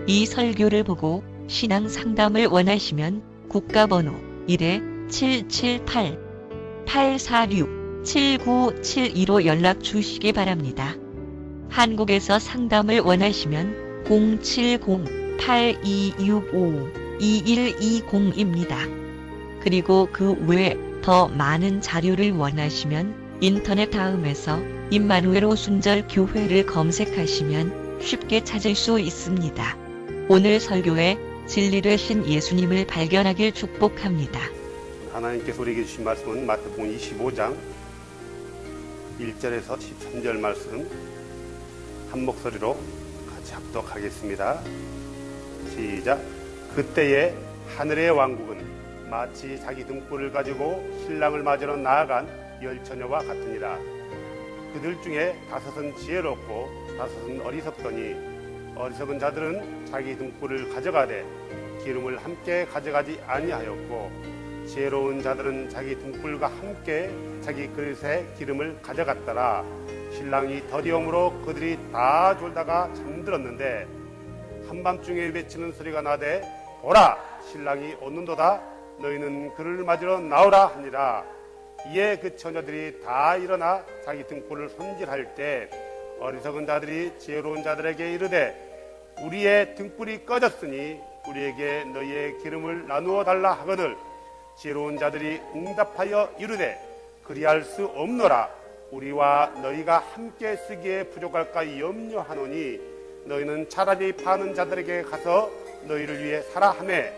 이 설교를 보고 신앙 상담을 원하시면 국가번호 1-778-846-7972로 연락 주시기 바랍니다. 한국에서 상담을 원하시면 070-8265-2120입니다. 그리고 그 외에 더 많은 자료를 원하시면 인터넷 다음에서 임마누엘 오순절 교회를 검색하시면 쉽게 찾을 수 있습니다. 오늘 설교에 진리 되신 예수님을 발견하길 축복합니다. 하나님께서 우리에게 주신 말씀은 마태복음 25장 1절에서 13절 말씀 한 목소리로 같이 합독하겠습니다. 시작. 그때에 하늘의 왕국은 마치 자기 등불을 가지고 신랑을 맞으러 나아간 열처녀와 같으니라. 그들 중에 다섯은 지혜롭고 다섯은 어리석더니 어리석은 자들은 자기 등불을 가져가되 기름을 함께 가져가지 아니하였고 지혜로운 자들은 자기 등불과 함께 자기 그릇에 기름을 가져갔더라. 신랑이 더디움으로 그들이 다 졸다가 잠들었는데 한밤중에 외치는 소리가 나되 보라 신랑이 오는도다 너희는 그를 맞으러 나오라 하니라. 이에 그 처녀들이 다 일어나 자기 등불을 손질할 때 어리석은 자들이 지혜로운 자들에게 이르되 우리의 등불이 꺼졌으니 우리에게 너희의 기름을 나누어 달라 하거늘 지혜로운 자들이 응답하여 이르되 그리할 수 없노라. 우리와 너희가 함께 쓰기에 부족할까 염려하노니 너희는 차라리 파는 자들에게 가서 너희를 위해 사라 하매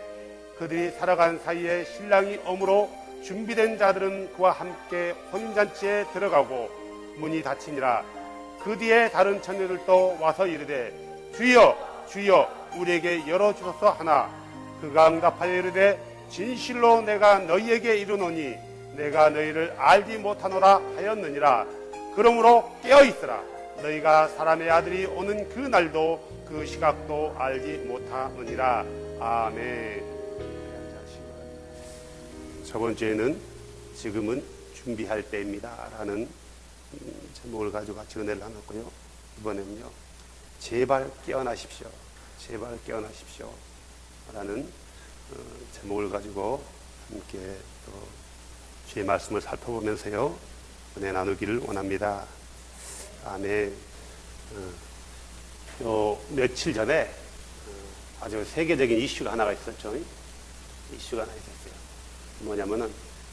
그들이 살아간 사이에 신랑이 오므로 준비된 자들은 그와 함께 혼인잔치에 들어가고 문이 닫히니라. 그 뒤에 다른 처녀들도 와서 이르되 주여 주여 우리에게 열어주소서 하나 그가 응답하여 이르되 진실로 내가 너희에게 이르노니 내가 너희를 알지 못하노라 하였느니라. 그러므로 깨어있으라. 너희가 사람의 아들이 오는 그 날도 그 시각도 알지 못하느니라. 아멘. 저번 주에는 지금은 준비할 때입니다 라는 제목을 가지고 같이 은혜를 나눴고요. 이번에는요 제발 깨어나십시오. 제발 깨어나십시오 라는 제목을 가지고 함께 또 주의 말씀을 살펴보면서요 은혜 나누기를 원합니다. 아멘. 며칠 전에 아주 세계적인 이슈가 하나가 있었죠. 이슈가 하나 있었어요. 뭐냐면은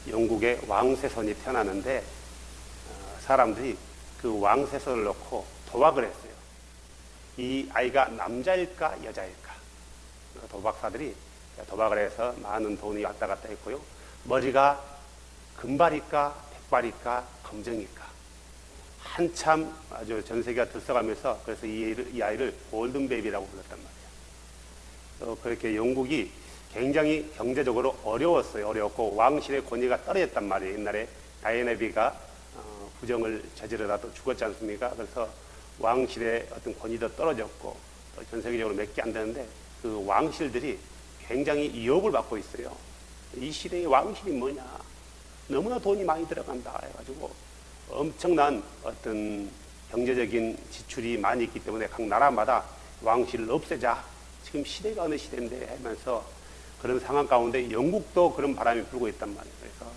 영국의 왕세손이 태어나는데 사람들이 그 왕세손을 놓고 도박을 했어요. 이 아이가 남자일까 여자일까. 도박사들이 도박을 해서 많은 돈이 왔다 갔다 했고요. 머리가 금발일까 백발일까 검정일까. 한참 아주 전 세계가 들썩하면서 그래서 이 아이를 골든베이비라고 불렀단 말이에요. 그렇게 영국이 굉장히 경제적으로 어려웠어요. 어려웠고 왕실의 권위가 떨어졌단 말이에요. 옛날에 다이애나비가 부정을 저지르다 또 죽었지 않습니까? 그래서 왕실의 어떤 권위도 떨어졌고 또 전 세계적으로 몇 개 안 되는데 그 왕실들이 굉장히 위협을 받고 있어요. 이 시대의 왕실이 뭐냐? 너무나 돈이 많이 들어간다 해가지고 엄청난 어떤 경제적인 지출이 많이 있기 때문에 각 나라마다 왕실을 없애자. 지금 시대가 어느 시대인데 하면서 그런 상황 가운데 영국도 그런 바람이 불고 있단 말이에요. 그래서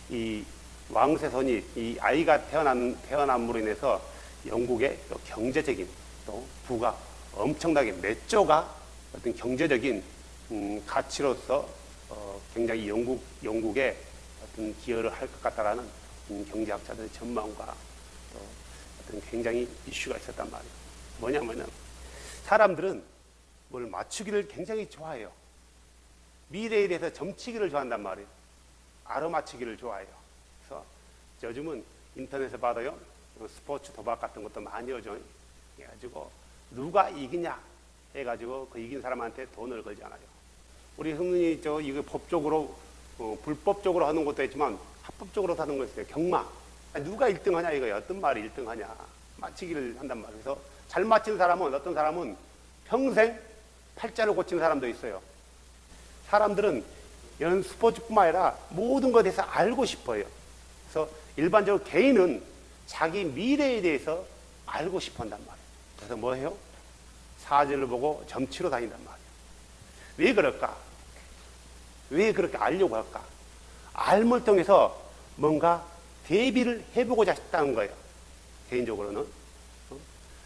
이 왕세손이 이 아이가 태어남으로 인해서 영국의 또 경제적인 또 부가 엄청나게 몇 조가 어떤 경제적인 가치로서 굉장히 영국에 어떤 기여를 할 것 같다라는 경제학자들의 전망과 또 어떤 굉장히 이슈가 있었단 말이에요. 뭐냐면은 사람들은 뭘 맞추기를 굉장히 좋아해요. 미래에 대해서 점치기를 좋아한단 말이에요. 알아맞히기를 좋아해요. 그래서 요즘은 인터넷에 봐도요, 스포츠 도박 같은 것도 많이 오죠. 해가지고 누가 이기냐 해가지고 그 이긴 사람한테 돈을 걸지 않아요. 우리 흔히 이거 법적으로 불법적으로 하는 것도 있지만 합법적으로 하는 거 있어요. 경마. 누가 1등 하냐 이거예요. 어떤 말이 1등 하냐. 맞히기를 한단 말이에요. 그래서 잘 맞힌 사람은 어떤 사람은 평생 팔자를 고치는 사람도 있어요. 사람들은 이런 스포츠뿐만 아니라 모든 것에 대해서 알고 싶어요. 그래서 일반적으로 개인은 자기 미래에 대해서 알고 싶어 한단 말이에요. 그래서 뭐 해요? 사진을 보고 점치러 다닌단 말이에요. 왜 그럴까? 왜 그렇게 알려고 할까? 알을 통해서 뭔가 대비를 해보고자 했다는 거예요. 개인적으로는.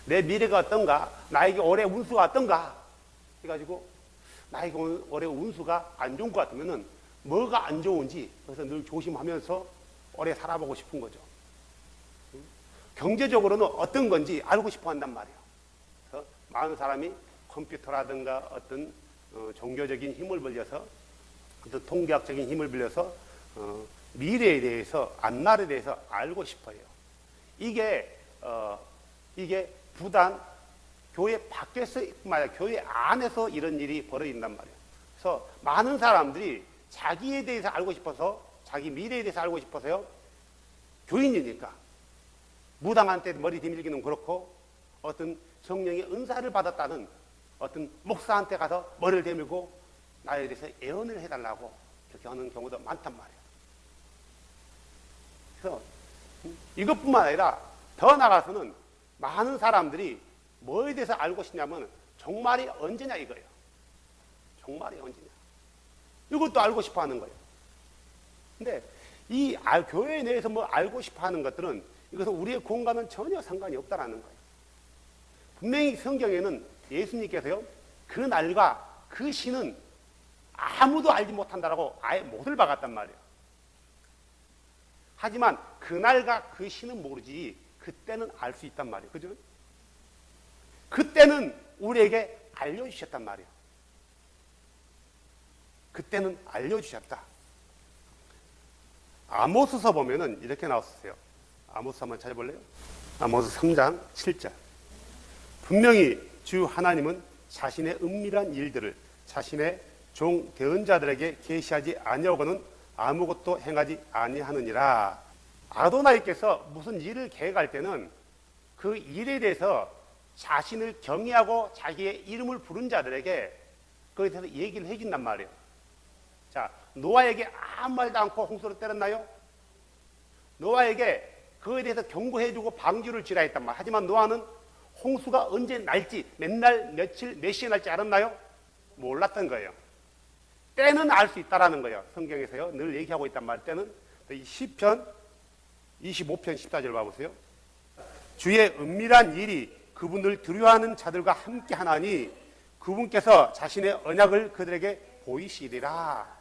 내 미래가 어떤가? 나에게 올해 운수가 어떤가? 해가지고 나에게 올해 운수가 안 좋은 것 같으면은 뭐가 안 좋은지 그래서 늘 조심하면서 오래 살아보고 싶은 거죠. 경제적으로는 어떤 건지 알고 싶어 한단 말이에요. 그래서 많은 사람이 컴퓨터라든가 어떤 종교적인 힘을 빌려서 어떤 통계학적인 힘을 빌려서 미래에 대해서 앞날에 대해서 알고 싶어요. 이게 부단 교회 밖에서뿐만 아니라 교회 안에서 이런 일이 벌어진단 말이에요. 그래서 많은 사람들이 자기에 대해서 알고 싶어서 자기 미래에 대해서 알고 싶어서요. 교인이니까 무당한테 머리 뒤밀기는 그렇고 어떤 성령의 은사를 받았다는 어떤 목사한테 가서 머리를 대밀고 나에 대해서 예언을 해달라고 그렇게 하는 경우도 많단 말이에요. 그래서 이것뿐만 아니라 더 나아가서는 많은 사람들이 뭐에 대해서 알고 싶냐면 종말이 언제냐 이거예요. 종말이 언제냐. 이것도 알고 싶어 하는 거예요. 근데 이 교회 내에서 뭐 알고 싶어 하는 것들은 이것은 우리의 공간은 전혀 상관이 없다라는 거예요. 분명히 성경에는 예수님께서요, 그 날과 그 시는 아무도 알지 못한다라고 아예 못을 박았단 말이에요. 하지만 그날과 그 시는 모르지 그때는 알 수 있단 말이에요. 그죠? 그때는 우리에게 알려주셨단 말이에요. 그때는 알려주셨다. 아모스서 보면은 이렇게 나왔어요. 아모스 한번 찾아볼래요? 아모스 3장 7절. 분명히 주 하나님은 자신의 은밀한 일들을 자신의 종 대언자들에게 계시하지 아니하고는 아무것도 행하지 아니하느니라. 아도나이께서 무슨 일을 계획할 때는 그 일에 대해서 자신을 경외하고 자기의 이름을 부른 자들에게 그에 대해서 얘기를 해준단 말이에요. 자, 노아에게 아무 말도 않고 홍수를 때렸나요? 노아에게 그에 대해서 경고해주고 방주를 지라 했단 말이에요. 하지만 노아는 홍수가 언제 날지, 맨날 며칠, 몇 시에 날지 알았나요? 몰랐던 거예요. 때는 알 수 있다라는 거예요. 성경에서요. 늘 얘기하고 있단 말이에요. 때는. 시편 25편 14절 봐보세요. 주의 은밀한 일이 그분을 두려워하는 자들과 함께 하나니 그분께서 자신의 언약을 그들에게 보이시리라.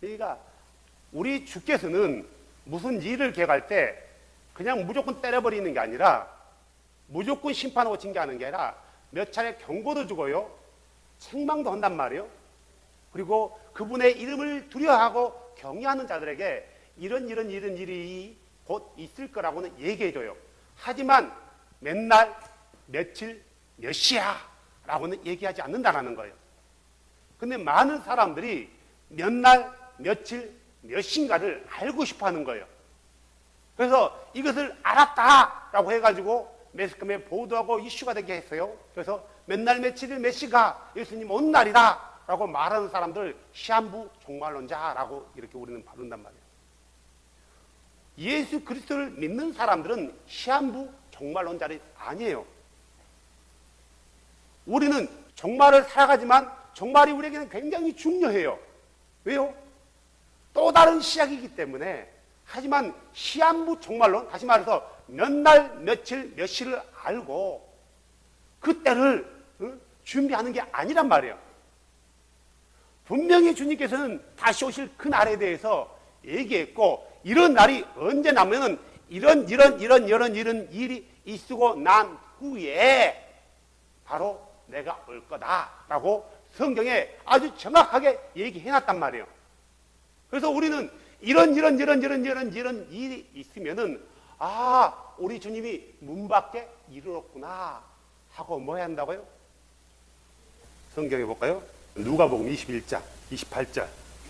그러니까 우리 주께서는 무슨 일을 계획할 때 그냥 무조건 때려버리는 게 아니라 무조건 심판하고 징계하는 게 아니라 몇 차례 경고도 주고요. 책망도 한단 말이에요. 그리고 그분의 이름을 두려워하고 경외하는 자들에게 이런 일이 곧 있을 거라고는 얘기해줘요. 하지만 맨날 며칠 몇 시야 라고는 얘기하지 않는다는 거예요. 근데 많은 사람들이 몇 날 며칠 몇 시인가를 알고 싶어 하는 거예요. 그래서 이것을 알았다라고 해가지고 매스컴에 보도하고 이슈가 되게 했어요. 그래서 몇날 며칠일 몇 시가 예수님 온 날이다 라고 말하는 사람들 시한부 종말론자라고 이렇게 우리는 부른단 말이에요. 예수 그리스도를 믿는 사람들은 시한부 종말론자들이 아니에요. 우리는 종말을 살아가지만 종말이 우리에게는 굉장히 중요해요. 왜요? 또 다른 시작이기 때문에. 하지만 시한부 종말론, 다시 말해서 몇 날 며칠 몇 시를 알고 그때를 준비하는 게 아니란 말이에요. 분명히 주님께서는 다시 오실 그 날에 대해서 얘기했고, 이런 날이 언제 나면은 이런 일이 있고 난 후에 바로 내가 올 거다라고 성경에 아주 정확하게 얘기해놨단 말이에요. 그래서 우리는 이런 일이 있으면은 우리 주님이 문 밖에 이르렀구나 하고 뭐 해야 한다고요? 성경에 볼까요? 누가복음 21장 28절.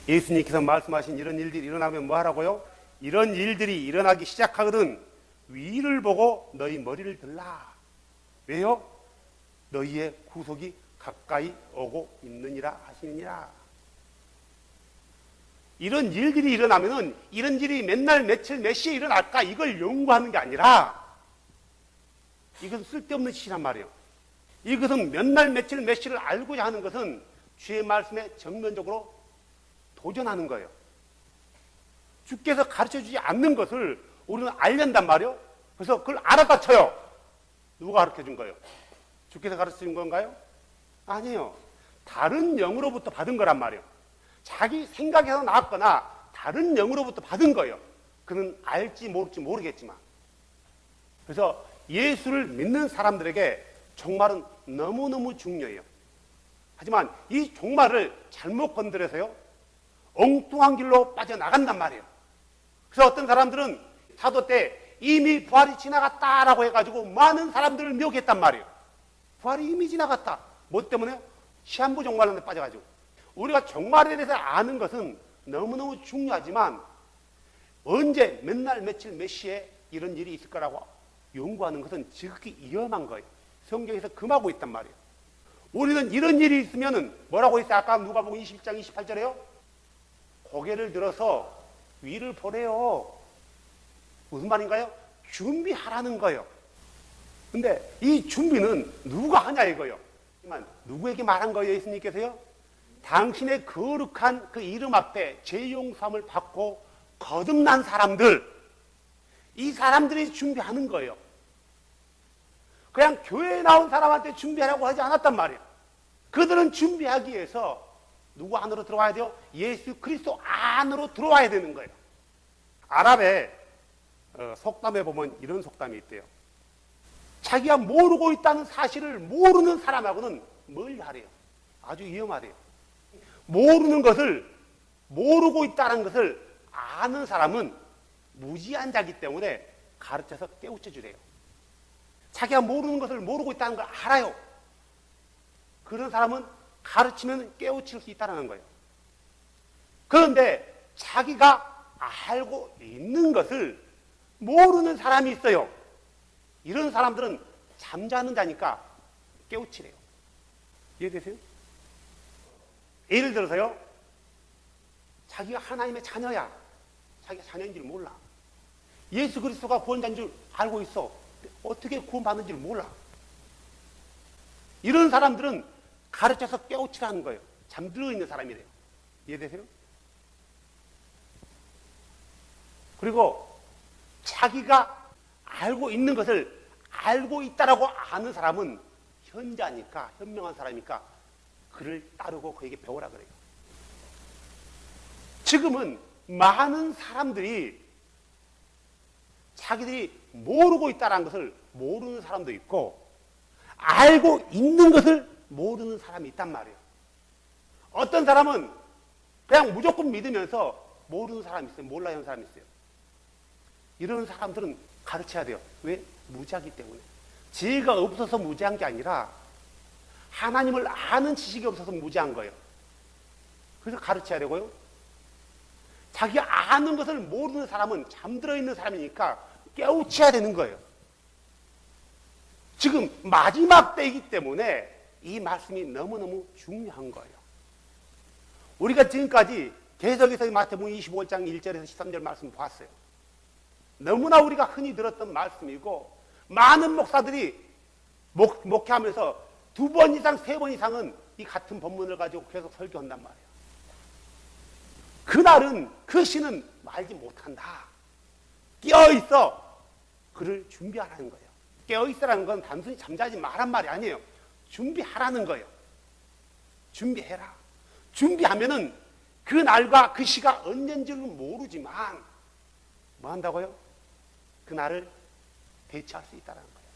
예수님께서 말씀하신 이런 일들이 일어나면 뭐 하라고요? 이런 일들이 일어나기 시작하거든 위를 보고 너희 머리를 들라. 왜요? 너희의 구속이 가까이 오고 있느니라 하시느니라. 이런 일들이 일어나면은 이런 일이 맨날 며칠 몇 시에 일어날까 이걸 연구하는 게 아니라 이것은 쓸데없는 짓이란 말이에요. 이것은 몇 날 며칠 몇 시를 알고자 하는 것은 주의 말씀에 정면적으로 도전하는 거예요. 주께서 가르쳐주지 않는 것을 우리는 알련단 말이에요. 그래서 그걸 알았다 쳐요. 누가 가르쳐준 거예요? 주께서 가르쳐준 건가요? 아니에요. 다른 영으로부터 받은 거란 말이에요. 자기 생각에서 나왔거나 다른 영으로부터 받은 거예요. 그는 알지 모를지 모르겠지만. 그래서 예수를 믿는 사람들에게 종말은 너무너무 중요해요. 하지만 이 종말을 잘못 건드려서요, 엉뚱한 길로 빠져나간단 말이에요. 그래서 어떤 사람들은 사도 때 이미 부활이 지나갔다라고 해가지고 많은 사람들을 미혹했단 말이에요. 부활이 이미 지나갔다. 뭐 때문에? 시한부 종말론에 빠져가지고. 우리가 종말에 대해서 아는 것은 너무너무 중요하지만 언제 몇 날 며칠 몇 시에 이런 일이 있을 거라고 연구하는 것은 지극히 위험한 거예요. 성경에서 금하고 있단 말이에요. 우리는 이런 일이 있으면 뭐라고 했어요? 아까 누가복음 21장 28절에요. 고개를 들어서 위를 보래요. 무슨 말인가요? 준비하라는 거예요. 근데 이 준비는 누가 하냐 이거예요. 누구에게 말한 거예요? 예수님께서요? 당신의 거룩한 그 이름 앞에 죄 용서함을 받고 거듭난 사람들, 이 사람들이 준비하는 거예요. 그냥 교회에 나온 사람한테 준비하라고 하지 않았단 말이에요. 그들은 준비하기 위해서 누구 안으로 들어와야 돼요? 예수 그리스도 안으로 들어와야 되는 거예요. 아랍의 속담에 보면 이런 속담이 있대요. 자기가 모르고 있다는 사실을 모르는 사람하고는 멀리 하래요. 아주 위험하대요. 모르는 것을, 모르고 있다는 것을 아는 사람은 무지한 자기 때문에 가르쳐서 깨우쳐 주래요. 자기가 모르는 것을 모르고 있다는 걸 알아요. 그런 사람은 가르치면 깨우칠 수 있다는 거예요. 그런데 자기가 알고 있는 것을 모르는 사람이 있어요. 이런 사람들은 잠자는 자니까 깨우치래요. 이해되세요? 예를 들어서요, 자기가 하나님의 자녀야. 자기가 자녀인 줄 몰라. 예수 그리스도가 구원자인 줄 알고 있어. 어떻게 구원받는 줄 몰라. 이런 사람들은 가르쳐서 깨우치라는 거예요. 잠들어 있는 사람이래요. 이해되세요? 그리고 자기가 알고 있는 것을 알고 있다라고 아는 사람은 현자니까, 현명한 사람이니까 그를 따르고 그에게 배우라 그래요. 지금은 많은 사람들이 자기들이 모르고 있다는 것을 모르는 사람도 있고 알고 있는 것을 모르는 사람이 있단 말이에요. 어떤 사람은 그냥 무조건 믿으면서 모르는 사람이 있어요. 몰라야 하는 사람이 있어요. 이런 사람들은 가르쳐야 돼요. 왜? 무지하기 때문에. 지혜가 없어서 무지한 게 아니라 하나님을 아는 지식이 없어서 무지한 거예요. 그래서 가르쳐야 되고요. 자기가 아는 것을 모르는 사람은 잠들어 있는 사람이니까 깨우쳐야 되는 거예요. 지금 마지막 때이기 때문에 이 말씀이 너무너무 중요한 거예요. 우리가 지금까지 계속해서 마태복음 25장 1절에서 13절 말씀 봤어요. 너무나 우리가 흔히 들었던 말씀이고 많은 목사들이 목회하면서 2번 이상, 3번 이상은 이 같은 본문을 가지고 계속 설교한단 말이에요. 그날은 그 시는 말지 못한다. 깨어있어. 그를 준비하라는 거예요. 깨어있으라는 건 단순히 잠자지 말란 말이 아니에요. 준비하라는 거예요. 준비해라. 준비하면은 그 날과 그 시가 언젠지는 모르지만 뭐 한다고요? 그 날을 대처할 수 있다는 거예요.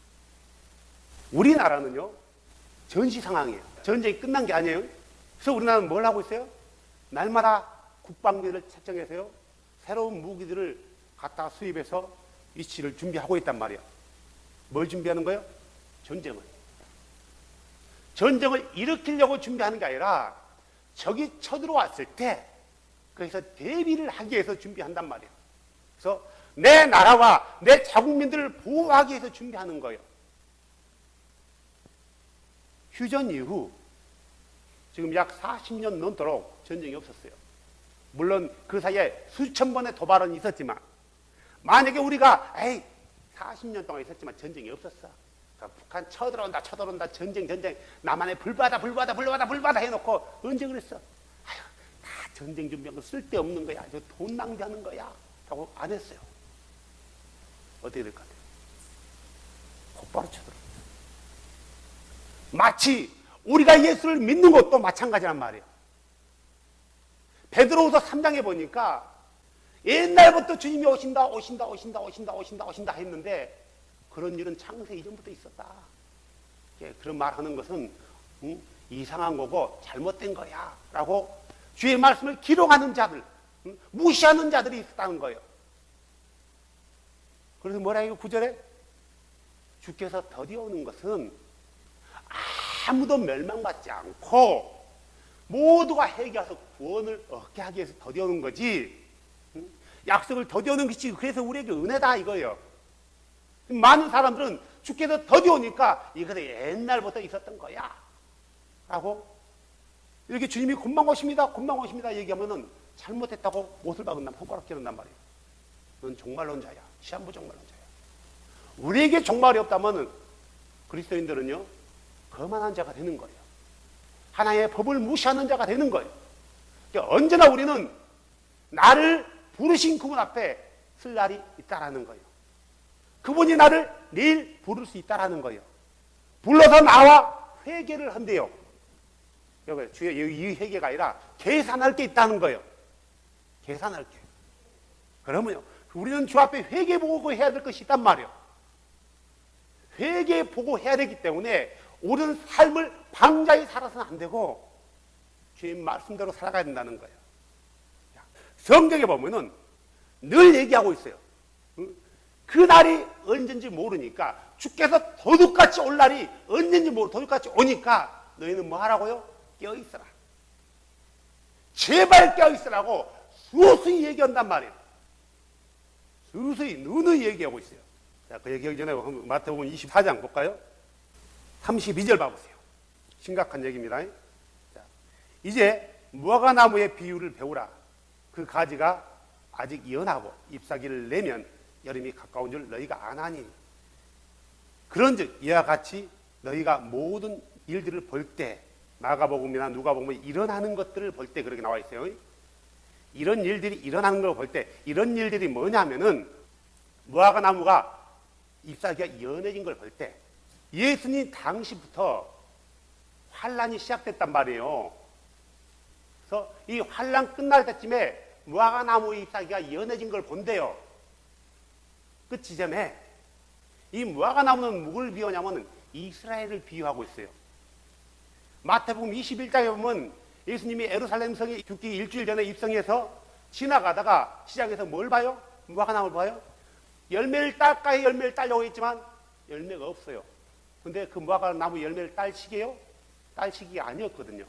우리나라는요, 전시 상황이에요. 전쟁이 끝난 게 아니에요. 그래서 우리나라는 뭘 하고 있어요? 날마다 국방비를 책정해서요, 새로운 무기들을 갖다 수입해서 위치를 준비하고 있단 말이에요. 뭘 준비하는 거예요? 전쟁을. 전쟁을 일으키려고 준비하는 게 아니라 적이 쳐들어왔을 때 그래서 대비를 하기 위해서 준비한단 말이에요. 그래서 내 나라와 내 자국민들을 보호하기 위해서 준비하는 거예요. 휴전 이후 지금 약 40년 넘도록 전쟁이 없었어요. 물론 그 사이에 수천 번의 도발은 있었지만 만약에 우리가 40년 동안 있었지만 전쟁이 없었어. 북한 쳐들어온다, 전쟁, 남한에 불바다 해놓고 언제 그랬어? 아유, 다 전쟁 준비한 거 쓸데없는 거야. 저 돈 낭비하는 거야. 라고 안 했어요. 어떻게 될 것 같아요? 곧바로 쳐들어온다. 마치 우리가 예수를 믿는 것도 마찬가지란 말이에요. 베드로후서 3장에 보니까 옛날부터 주님이 오신다 했는데 그런 일은 창세 이전부터 있었다. 그런 말하는 것은 이상한 거고 잘못된 거야 라고 주의 말씀을 기록하는 자들, 무시하는 자들이 있었다는 거예요. 그래서 뭐라 해요? 9절에 주께서 더디어 오는 것은 아무도 멸망받지 않고 모두가 회개해서 구원을 얻게 하기 위해서 더디어 오는 거지, 약속을 더디어 오는 것이 그래서 우리에게 은혜다 이거예요. 많은 사람들은 주께서 더디어 오니까 이것은 옛날부터 있었던 거야 라고 이렇게 주님이 금방 오십니다 얘기하면은 잘못했다고 못을 박은다, 손가락 기른단 말이에요. 넌 종말론자야, 시한부 종말론자야. 우리에게 종말이 없다면 그리스도인들은요 거만한 자가 되는 거예요. 하나님의 법을 무시하는 자가 되는 거예요. 그러니까 언제나 우리는 나를 부르신 그분 앞에 설 날이 있다라는 거예요. 그분이 나를 내일 부를 수 있다라는 거예요. 불러서 나와 회개를 한대요. 여기 주의 이 회개가 아니라 계산할 게 있다는 거예요. 계산할 게. 그러면요 우리는 주 앞에 회개 보고 해야 될 것이 있단 말이에요. 회개 보고 해야 되기 때문에 우리는 삶을 방자히 살아서는 안 되고 주님 말씀대로 살아가야 된다는 거예요. 성경에 보면은 늘 얘기하고 있어요. 그 날이 언젠지 모르니까 주께서 도둑같이 올 날이 언젠지 모르고 도둑같이 오니까 너희는 뭐 하라고요? 깨어있어라. 제발 깨어있으라고 수없이 얘기한단 말이에요. 수없이 누누이 얘기하고 있어요. 자, 그 얘기하기 전에 마태복음 24장 볼까요? 32절 봐보세요. 심각한 얘기입니다. 자, 이제 무화과나무의 비유를 배우라. 그 가지가 아직 연하고 잎사귀를 내면 여름이 가까운 줄 너희가 아나니. 그런즉 이와 같이 너희가 모든 일들을 볼 때, 마가복음이나 누가복음에 일어나는 것들을 볼 때 그렇게 나와 있어요. 이런 일들이 일어나는 걸 볼 때 이런 일들이 뭐냐면은 무화과나무가 잎사귀가 연해진 걸 볼 때 예수님 당시부터 환란이 시작됐단 말이에요. 그래서 이 환란 끝날 때쯤에 무화과나무의 잎사귀가 연해진 걸 본대요. 그 지점에 이 무화과나무는 누굴 비유하냐면 이스라엘을 비유하고 있어요. 마태복음 21장에 보면 예수님이 예루살렘 성에 죽기 일주일 전에 입성해서 지나가다가 시장에서 뭘 봐요? 무화과나무를 봐요? 열매를 딸까요? 열매를 따려고 했지만 열매가 없어요. 근데 그 무화과나무 열매를 딸 시기예요? 딸 시기가 아니었거든요.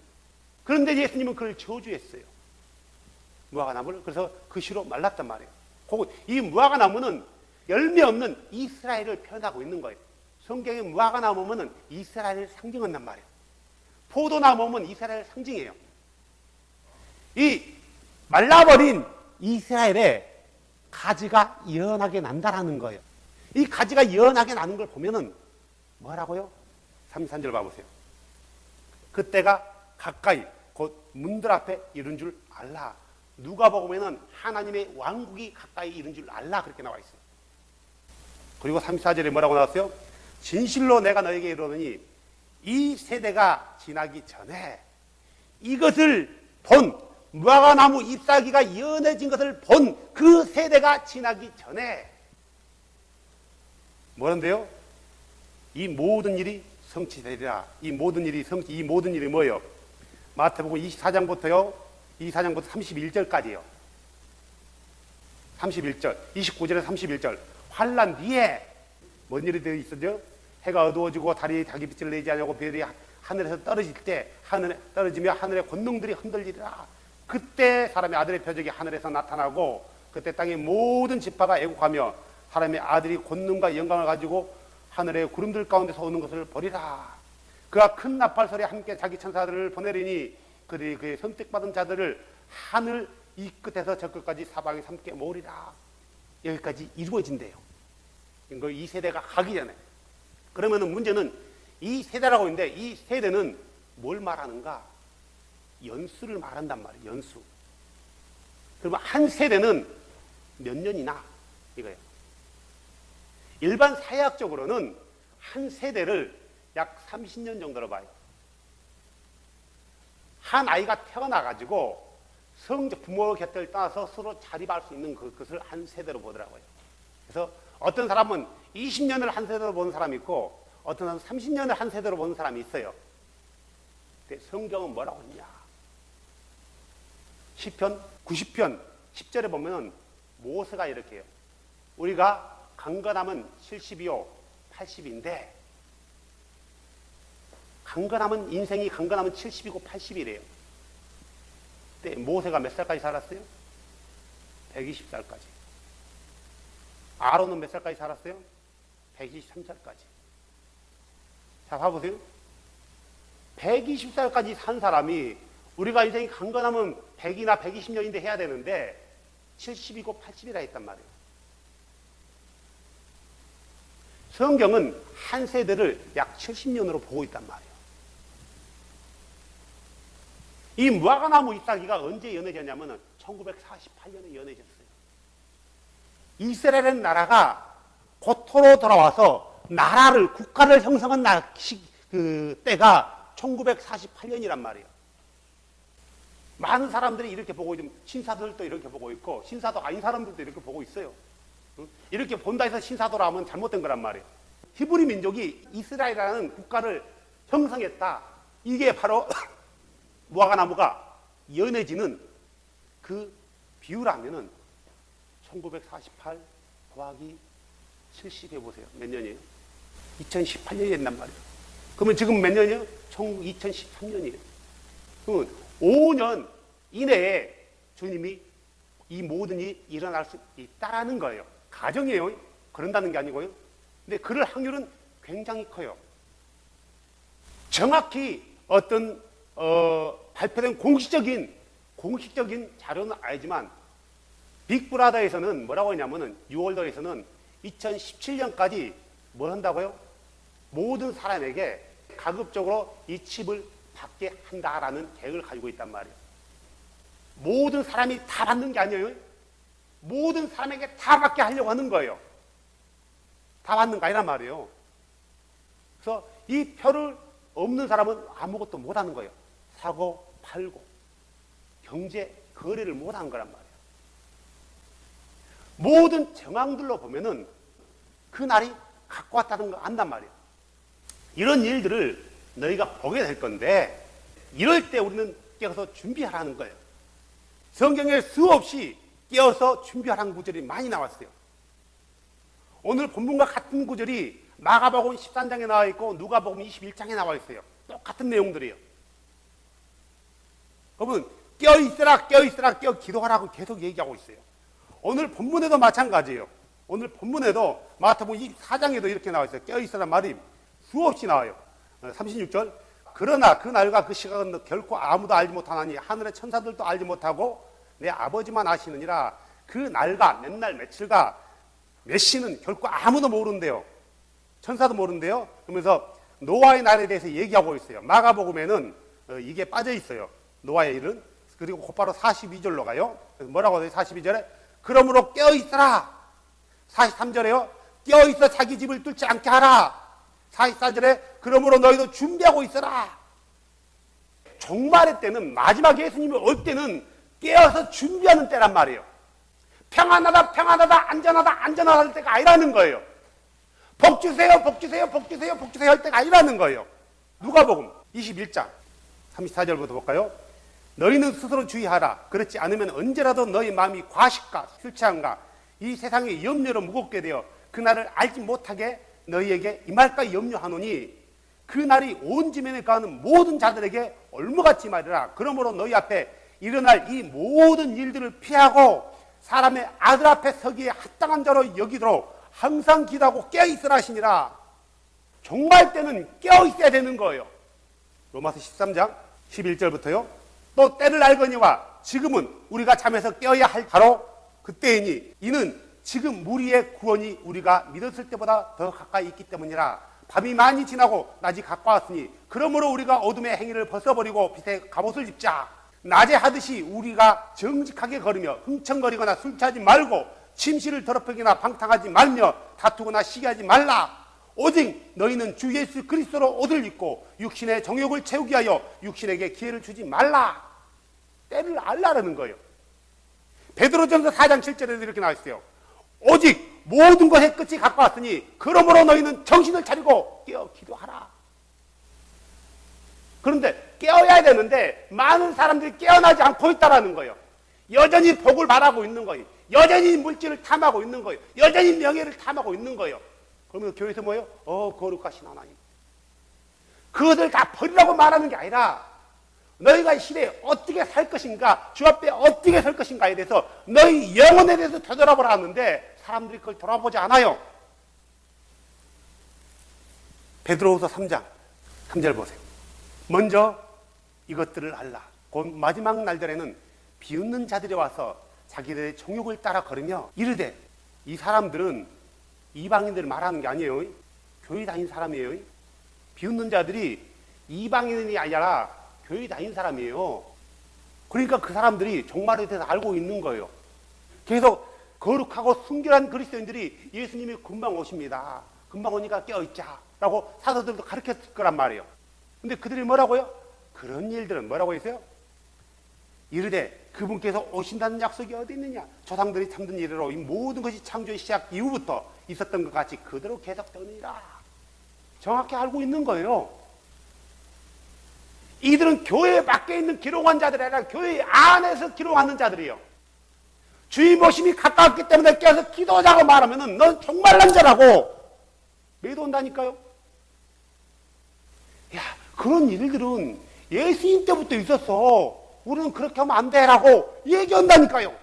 그런데 예수님은 그걸 저주했어요. 무화과나무를. 그래서 그 시로 말랐단 말이에요. 이 무화과나무는 열매 없는 이스라엘을 표현하고 있는 거예요. 성경에 무화과나무는 이스라엘을 상징한단 말이에요. 포도나무는 이스라엘 상징이에요. 이 말라버린 이스라엘의 가지가 연하게 난다라는 거예요. 이 가지가 연하게 나는 걸 보면은 뭐라고요? 33절 봐보세요. 그때가 가까이 곧 문들 앞에 이른 줄 알라. 누가복음에는 하나님의 왕국이 가까이 이른 줄 알라 그렇게 나와 있어요. 그리고 34절에 뭐라고 나왔어요? 진실로 내가 너에게 이르노니 이 세대가 지나기 전에 이것을 본 무화과나무 잎사귀가 연해진 것을 본 그 세대가 지나기 전에 뭐란데요? 이 모든 일이 성취되리라. 이 모든 일이 뭐예요? 마태복음 24장부터 31절까지예요. 31절, 29절에 31절. 환란 뒤에 뭔 일이 되어 있었죠? 해가 어두워지고 달이 자기 빛을 내지 않냐고 별이 하늘에서 떨어질 때 떨어지며 하늘의 권능들이 흔들리리라. 그때 사람의 아들의 표적이 하늘에서 나타나고 그때 땅의 모든 지파가 애국하며 사람의 아들이 권능과 영광을 가지고 하늘의 구름들 가운데서 오는 것을 보리라. 그가 큰 나팔 소리에 함께 자기 천사들을 보내리니 그들이 그의 선택받은 자들을 하늘 이 끝에서 저 끝까지 사방에 함께 모으리라. 여기까지 이루어진대요. 이 세대가 가기 전에 그러면은 문제는 이 세대라고 있는데 이 세대는 뭘 말하는가? 연수를 말한단 말이에요. 연수. 그러면 한 세대는 몇 년이나 이거예요. 일반 사회학적으로는 한 세대를 약 30년 정도로 봐요. 한 아이가 태어나가지고 부모 곁을 떠나서 서로 자립할 수 있는 그것을 한 세대로 보더라고요. 그래서 어떤 사람은 20년을 한 세대로 보는 사람이 있고 어떤 사람은 30년을 한 세대로 보는 사람이 있어요. 근데 성경은 뭐라고 했냐? 시편 90편 10절에 보면 모세가 이렇게 해요. 우리가 강건함은 70이요 80인데 인생이 강건함은 70이고 80이래요. 그때 모세가 몇 살까지 살았어요? 120살까지. 아론은 몇 살까지 살았어요? 123살까지. 자, 봐보세요. 120살까지 산 사람이 우리가 인생이 강건하면 100이나 120년인데 해야 되는데 70이고 80이라 했단 말이에요. 성경은 한 세대를 약 70년으로 보고 있단 말이에요. 이 무화과나무 잎사귀가 언제 연해졌냐면 1948년에 연해졌어요. 이스라엘 나라가 고토로 돌아와서 국가를 형성한 때가 1948년이란 말이에요. 많은 사람들이 이렇게 보고 있고 신사들도 이렇게 보고 있고 신사도 아닌 사람들도 이렇게 보고 있어요. 이렇게 본다 해서 신사도라 하면 잘못된 거란 말이에요. 히브리 민족이 이스라엘이라는 국가를 형성했다. 이게 바로 무화과나무가 연해지는 그 비유라면은 1948 더하기 70 해보세요. 몇 년이에요? 2018년이 된단 말이에요. 그러면 지금 몇 년이에요? 2013년이에요. 그러면 5년 이내에 주님이 이 모든 일이 일어날 수 있다는 거예요. 가정이에요. 그런다는 게 아니고요. 근데 그럴 확률은 굉장히 커요. 정확히 어떤 발표된 공식적인 자료는 알지만 빅브라더에서는 뭐라고 하냐면은 뉴월더에서는 2017년까지 뭘 한다고요? 모든 사람에게 가급적으로 이 칩을 받게 한다라는 계획을 가지고 있단 말이에요. 모든 사람이 다 받는 게 아니에요. 모든 사람에게 다 받게 하려고 하는 거예요. 다 받는 거 아니란 말이에요. 그래서 이 표를 없는 사람은 아무것도 못 하는 거예요. 사고, 팔고, 경제, 거래를 못 하는 거란 말이에요. 모든 정황들로 보면은 그 날이 갖고 왔다는 거 안단 말이에요. 이런 일들을 너희가 보게 될 건데 이럴 때 우리는 깨어서 준비하라는 거예요. 성경에 수없이 깨어서 준비하라는 구절이 많이 나왔어요. 오늘 본문과 같은 구절이 마가복음 13장에 나와 있고 누가복음 21장에 나와 있어요. 똑같은 내용들이에요. 여러분 깨어있으라 기도하라고 계속 얘기하고 있어요. 오늘 본문에도 마찬가지예요. 오늘 본문에도 마태복음 24장에도 이렇게 나와 있어요. 깨어있으라는 말이 수없이 나와요. 36절 그러나 그 날과 그 시각은 결코 아무도 알지 못하나니 하늘의 천사들도 알지 못하고 내 아버지만 아시느니라. 그 날과 몇 날 며칠과 몇 시는 결코 아무도 모른대요. 천사도 모른대요. 그러면서 노아의 날에 대해서 얘기하고 있어요. 마가복음에는 이게 빠져 있어요. 노아의 일은. 그리고 곧바로 42절로 가요. 뭐라고 해요? 42절에 그러므로 깨어있어라. 43절에요. 깨어있어 자기 집을 뚫지 않게 하라. 44절에 그러므로 너희도 준비하고 있어라. 종말의 때는 마지막 예수님이 올 때는 깨어서 준비하는 때란 말이에요. 평안하다 안전하다 할 때가 아니라는 거예요. 복 주세요 할 때가 아니라는 거예요. 누가복음 21장 34절부터 볼까요? 너희는 스스로 주의하라. 그렇지 않으면 언제라도 너희 마음이 과식과 술 취함과 이 세상의 염려로 무겁게 되어 그날을 알지 못하게 너희에게 임할까 염려하노니 그 날이 온 지면에 가는 모든 자들에게 얼마같이 말이라. 그러므로 너희 앞에 일어날 이 모든 일들을 피하고 사람의 아들 앞에 서기에 합당한 자로 여기도록 항상 기도하고 깨어있으라 하시니라. 종말 때는 깨어있어야 되는 거예요. 로마서 13장 11절부터요. 또 때를 알거니와 지금은 우리가 잠에서 깨어야 할 바로 그때이니 이는 지금 우리의 구원이 우리가 믿었을 때보다 더 가까이 있기 때문이라. 밤이 많이 지나고 낮이 가까웠으니 그러므로 우리가 어둠의 행위를 벗어버리고 빛의 갑옷을 입자. 낮에 하듯이 우리가 정직하게 걸으며 흥청거리거나 술 취하지 말고 침실을 더럽히거나 방탕하지 말며 다투거나 시기하지 말라. 오직 너희는 주 예수 그리스도로 옷을 입고 육신의 정욕을 채우기 위하여 육신에게 기회를 주지 말라. 때를 알라라는 거예요. 베드로전서 4장 7절에도 이렇게 나와 있어요. 오직 모든 것의 끝이 가까웠으니 그러므로 너희는 정신을 차리고 깨어 기도하라. 그런데 깨어야 되는데 많은 사람들이 깨어나지 않고 있다는 거예요. 여전히 복을 바라고 있는 거예요. 여전히 물질을 탐하고 있는 거예요. 여전히 명예를 탐하고 있는 거예요. 그러면 교회에서 뭐예요? 거룩하신 하나님. 그것을 다 버리라고 말하는 게 아니라 너희가 이 시대에 어떻게 살 것인가, 주 앞에 어떻게 설 것인가에 대해서 너희 영혼에 대해서 되돌아보라 하는데 사람들이 그걸 돌아보지 않아요. 베드로후서 3장 3절 보세요. 먼저 이것들을 알라. 곧 마지막 날들에는 비웃는 자들이 와서 자기들의 정욕을 따라 걸으며 이르되, 이 사람들은 이방인들을 말하는 게 아니에요. 교회 다닌 사람이에요. 비웃는 자들이 이방인이 아니라 교회 다닌 사람이에요. 그러니까 그 사람들이 종말에 대해서 알고 있는 거예요. 계속 거룩하고 순결한 그리스도인들이 예수님이 금방 오십니다. 금방 오니까 깨어있자 라고 사도들도 가르쳤을 거란 말이에요. 근데 그들이 뭐라고요? 그런 일들은 뭐라고 했어요? 이르되 그분께서 오신다는 약속이 어디 있느냐? 조상들이 참던 이래로 이 모든 것이 창조의 시작 이후부터 있었던 것 같이 그대로 계속되느니라. 정확히 알고 있는 거예요. 이들은 교회 밖에 있는 기록한 자들이 아니라 교회 안에서 기록하는 자들이에요. 주님 오심이 가까웠기 때문에 깨어서 기도하자고 말하면 넌 정말 난자라고 매도한다니까요. 야, 그런 일들은 예수님 때부터 있었어. 우리는 그렇게 하면 안 돼라고 얘기한다니까요.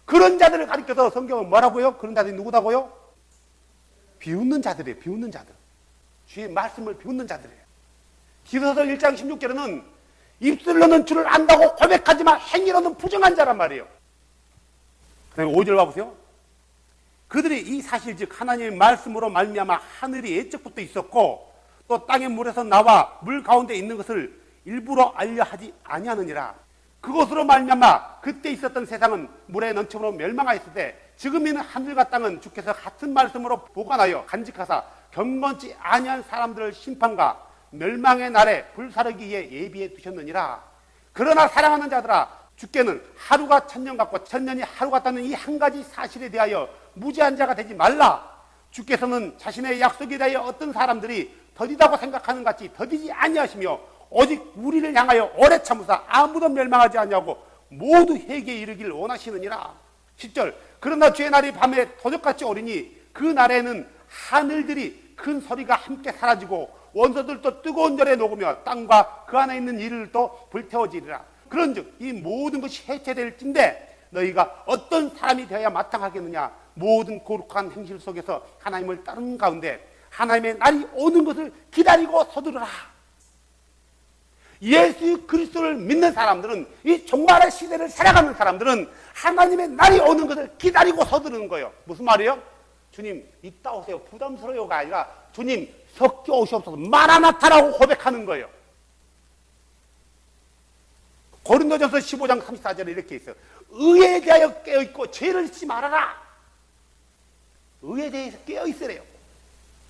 그런 자들을 가리켜서 성경은 뭐라고요? 그런 자들이 누구다고요? 비웃는 자들이에요. 비웃는 자들. 주의 말씀을 비웃는 자들이에요. 디도서 1장 16절에는 입술로는 주를 안다고 고백하지만 행위로는 부정한 자란 말이에요. 그다음에 5절 봐보세요. 그들이 이 사실 즉 하나님의 말씀으로 말미암아 하늘이 예적부터 있었고 또 땅의 물에서 나와 물 가운데 있는 것을 일부러 알려 하지 아니하느니라. 그것으로 말미암아 그때 있었던 세상은 물에 넘쳐으로 멸망하였을 때 지금 있는 하늘과 땅은 주께서 같은 말씀으로 보관하여 간직하사 경건치 아니한 사람들을 심판과 멸망의 날에 불사르기 위해 예비해 두셨느니라. 그러나 사랑하는 자들아, 주께는 하루가 천년 같고 천년이 하루 같다는 이 한 가지 사실에 대하여 무지한 자가 되지 말라. 주께서는 자신의 약속에 대하여 어떤 사람들이 더디다고 생각하는 같이 더디지 아니하시며 오직 우리를 향하여 오래 참으사 아무도 멸망하지 아니하고 모두 회개에 이르기를 원하시느니라. 10절 그러나 주의 날이 밤에 도적같이 오리니 그 날에는 하늘들이 큰 소리가 함께 사라지고 원소들도 뜨거운 열에 녹으며 땅과 그 안에 있는 이들도 불태워지리라. 그런즉 이 모든 것이 해체될 찐데 너희가 어떤 사람이 되어야 마땅하겠느냐? 모든 거룩한 행실 속에서 하나님을 따르는 가운데 하나님의 날이 오는 것을 기다리고 서두르라. 예수 그리스도를 믿는 사람들은, 이 종말의 시대를 살아가는 사람들은 하나님의 날이 오는 것을 기다리고 서두르는 거예요. 무슨 말이에요? 주님 이따 오세요. 부담스러워요가 아니라 주님 석기 오시옵소서 마라나타라고 고백하는 거예요. 고린도전서 15장 34절에 이렇게 있어요. 의에 대하여 깨어있고 죄를 짓지 말아라. 의에 대해서 깨어있으래요.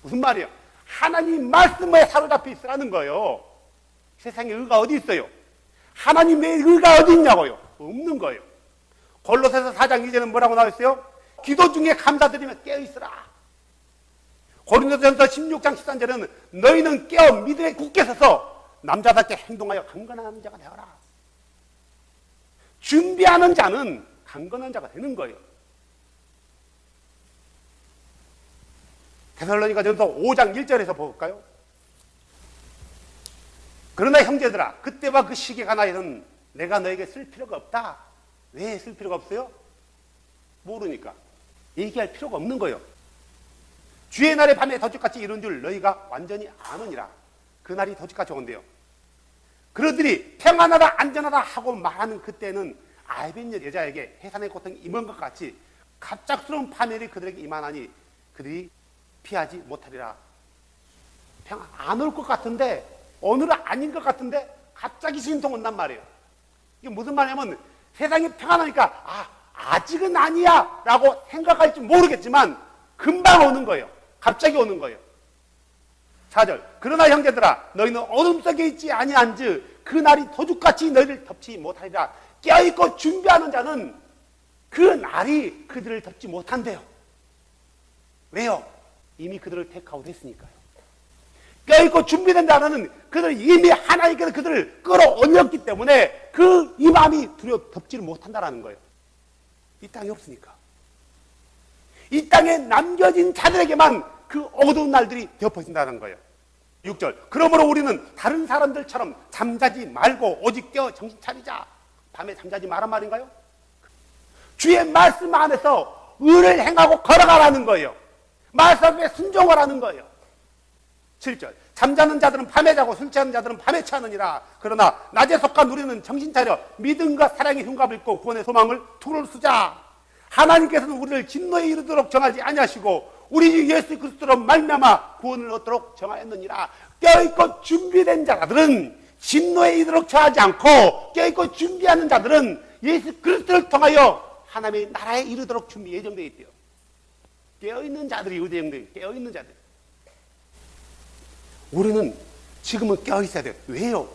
무슨 말이에요? 하나님 말씀에 사로잡혀 있으라는 거예요. 세상에 의가 어디 있어요? 하나님의 의가 어디 있냐고요? 없는 거예요. 골로새서 4장 2절은 뭐라고 나와있어요? 기도 중에 감사드리며 깨어있으라. 고린도전서 16장 13절에는 너희는 깨어 믿음에 굳게 서서 남자답게 행동하여 강건한 자가 되어라. 준비하는 자는 강건한 자가 되는 거예요. 데살로니가전서 5장 1절에서 볼까요? 그러나 형제들아 그때와 그 시기가 나에는 내가 너에게 쓸 필요가 없다. 왜 쓸 필요가 없어요? 모르니까. 얘기할 필요가 없는 거예요. 주의 날에 밤에 더죽같이 이룬 줄 너희가 완전히 아느니라. 그 날이 더죽같이 온대요. 그러들이 평안하다 안전하다 하고 말하는 그때는 아이벤 여자에게 해산의 고통이 임한 것 같이 갑작스러운 파멸이 그들에게 임하나니 그들이 피하지 못하리라. 평안 안 올 것 같은데, 오늘은 아닌 것 같은데 갑자기 진통 온단 말이에요. 이게 무슨 말이냐면 세상이 평안하니까 아직은 아니야 라고 생각할지 모르겠지만 금방 오는 거예요. 갑자기 오는 거예요. 4절, 그러나 형제들아 너희는 어둠 속에 있지 아니한즉 그 날이 도둑같이 너희를 덮지 못하리라. 깨어있고 준비하는 자는 그 날이 그들을 덮지 못한대요. 왜요? 이미 그들을 택하고 됐으니까요. 깨어있고 준비된 자는 그들이 이미 하나님께서 그들을 끌어올렸기 때문에 그 이 마음이 두려워 덮지를 못한다는 거예요. 이 땅에 없으니까. 이 땅에 남겨진 자들에게만 그 어두운 날들이 덮어진다는 거예요. 6절, 그러므로 우리는 다른 사람들처럼 잠자지 말고 오직 깨어 정신 차리자. 밤에 잠자지 마란 말인가요? 주의 말씀 안에서 의를 행하고 걸어가라는 거예요. 말씀에 순종하라는 거예요. 7절, 잠자는 자들은 밤에 자고 술 취하는 자들은 밤에 취하느니라. 그러나 낮에 속한 우리는 정신 차려 믿음과 사랑의 흉갑을 입고 구원의 소망을 투를 쓰자. 하나님께서는 우리를 진노에 이르도록 정하지 아니하시고 우리 주 예수 그리스도로 말미암아 구원을 얻도록 정하였느니라. 깨어있고 준비된 자들은 진노에 이르도록 정하지 않고 깨어있고 준비하는 자들은 예수 그리스도를 통하여 하나님의 나라에 이르도록 준비 예정되어 있대요. 깨어있는 자들이 예정되어 있대요. 깨어있는 자들. 우리는 지금은 깨어있어야 돼요. 왜요?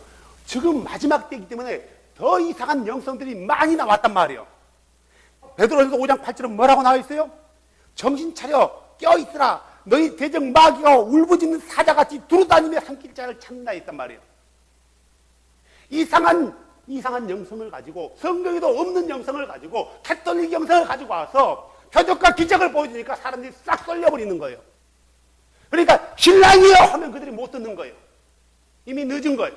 지금 마지막 때이기 때문에 더 이상한 영성들이 많이 나왔단 말이에요. 베드로전서 5장 8절은 뭐라고 나와 있어요? 정신 차려 깨어있으라. 너희 대적 마귀가 울부짖는 사자같이 두루다니며 삼킬 자를 찾는다 했단 말이에요. 이상한 영성을 가지고 성경에도 없는 영성을 가지고 캐톨릭 영성을 가지고 와서 표적과 기적을 보여주니까 사람들이 싹 쏠려버리는 거예요. 그러니까 신랑이요 하면 그들이 못 듣는 거예요. 이미 늦은 거예요.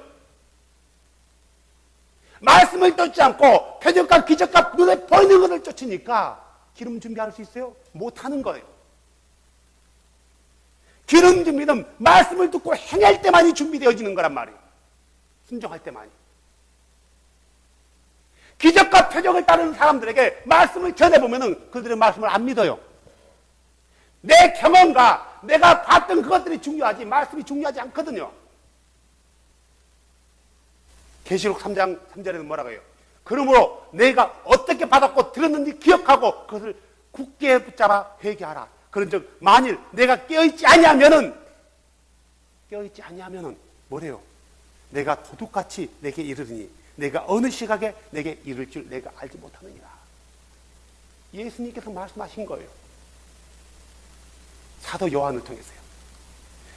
말씀을 쫓지 않고 표적과 기적과 눈에 보이는 것을 쫓으니까 기름 준비할 수 있어요? 못하는 거예요. 기름 준비는 말씀을 듣고 행할 때만이 준비되어지는 거란 말이에요. 순종할 때만이. 기적과 표적을 따르는 사람들에게 말씀을 전해보면 그들의 말씀을 안 믿어요. 내 경험과 내가 봤던 그것들이 중요하지 말씀이 중요하지 않거든요. 계시록 3장 3절에는 뭐라고 해요? 그러므로 내가 어떻게 받았고 들었는지 기억하고 그것을 굳게 붙잡아 회개하라. 그런즉 만일 내가 깨어있지 아니하면은 뭐래요? 내가 도둑같이 내게 이르르니 내가 어느 시각에 내게 이를 줄 내가 알지 못하느니라. 예수님께서 말씀하신 거예요. 사도 요한을 통해서요.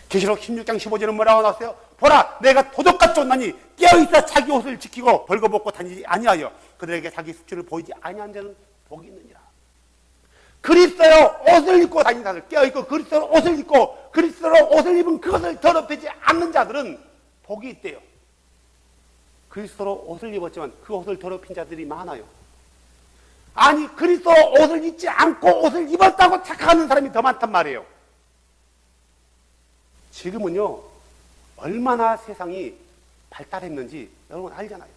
계시록 16장 15절은 뭐라고 나왔어요? 보라 내가 도둑같이 온나니 깨어있어 자기 옷을 지키고 벌거벗고 다니지 아니하여 그들에게 자기 수치를 보이지 아니한 자는 복이 있느니라. 그리스도로 옷을 입고 다니는 자들, 깨어있고 그리스도로 옷을 입고 그리스도로 옷을 입은 그것을 더럽히지 않는 자들은 복이 있대요. 그리스도로 옷을 입었지만 그 옷을 더럽힌 자들이 많아요. 아니 그리스도 옷을 입지 않고 옷을 입었다고 착각하는 사람이 더 많단 말이에요. 지금은요 얼마나 세상이 발달했는지 여러분 알잖아요.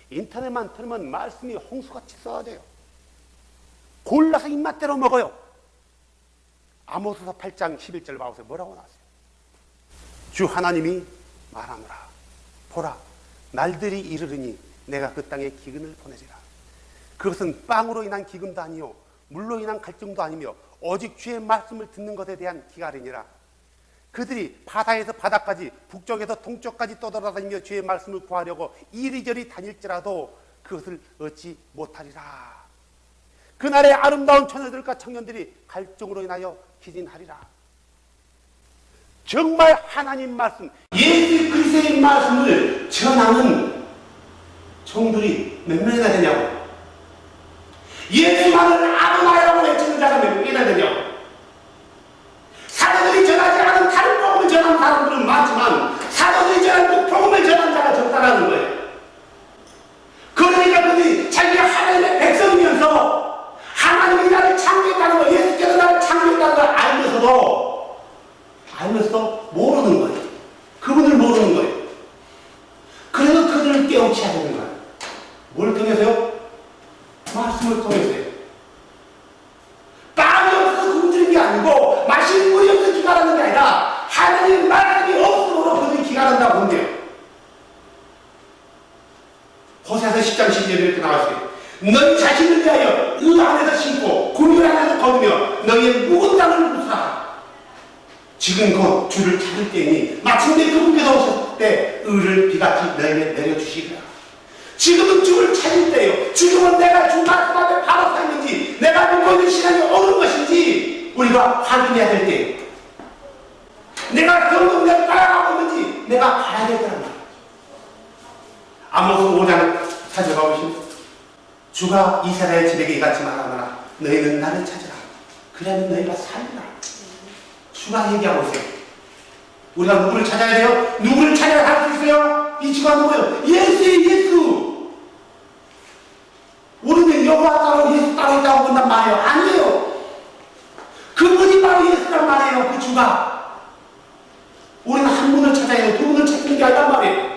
인터넷만 틀면 말씀이 홍수같이 쏟아져요. 골라서 입맛대로 먹어요. 아모스서 8장 11절 봐보세요. 뭐라고 나왔어요? 주 하나님이 말하노라. 보라 날들이 이르르니 내가 그 땅에 기근을 보내리라. 그것은 빵으로 인한 기근도 아니요 물로 인한 갈증도 아니며 오직 주의 말씀을 듣는 것에 대한 기갈이니라. 그들이 바다에서 바다까지 북쪽에서 동쪽까지 떠돌아다니며 주의 말씀을 구하려고 이리저리 다닐지라도 그것을 얻지 못하리라. 그날의 아름다운 처녀들과 청년들이 갈증으로 인하여 기진하리라. 정말 하나님 말씀, 예수 그리스도의 말씀을 전하는 종들이 몇 명이나 되냐고. 예수만을 아노나이라고 외치는 자가 몇 명이나 되냐고. 사도들이 전하지 않은 다른 복음을 전하는 사람들은 많지만 사도들이 전하는 그 복음을 전하는 자가 적다라는 거예요. 그러니까 그들이 자기가 하나님의 백성이면서 하나님이 나를 창조했다는 거, 예수께서 나를 창조했다는 걸 알면서도 모르는 거예요. 그분을 모르는 거예요. 그래서 그들을 깨우쳐야 되는 거예요. 뭘 통해서요? 말씀을 통해서요. 빵이 없어서 굶주린 게 아니고 마실 물이 없어서 기다라는 게 아니라 하나님의 말씀이 없으면 호세아서 10장 12절에 이렇게 나왔어요. 너희 자신을 위하여 의 안에서 심고 구밀 안에서 거두며 너희의 묵은 땅을 부수라. 지금 곧 주를 찾을 때니 마침내 그분께서 오셨을 때 의를 비같이 너희에게 내려주시리라. 지금은 주를 찾을 때요. 지금은 내가 주 말씀 앞에 바로 서 있는지 내가 믿고 있는 신앙이 어느 것인지 우리가 확인해야 될 때예요. 내가 성경대로 따라가고 있는지 내가 봐야 되더란 말이에요. 아모스 5장 찾아가 보시면 주가 이스라엘 집에게 이같이 말하노라. 너희는 나를 찾으라. 그러면 너희가 살리라. 주가 얘기하고 있어요. 우리가 누구를 찾아야 돼요? 누구를 찾아야 할 수 있어요? 이 주가 누구예요? 예수예요. 예수. 우리는 여호와 따로 예수 따로 있다고 본단 말이에요. 아니에요. 그분이 바로 예수란 말이에요. 그 주가. 우리는 한 분을 찾아야 해요. 두 분을 찾는 게 아니란 말이에요.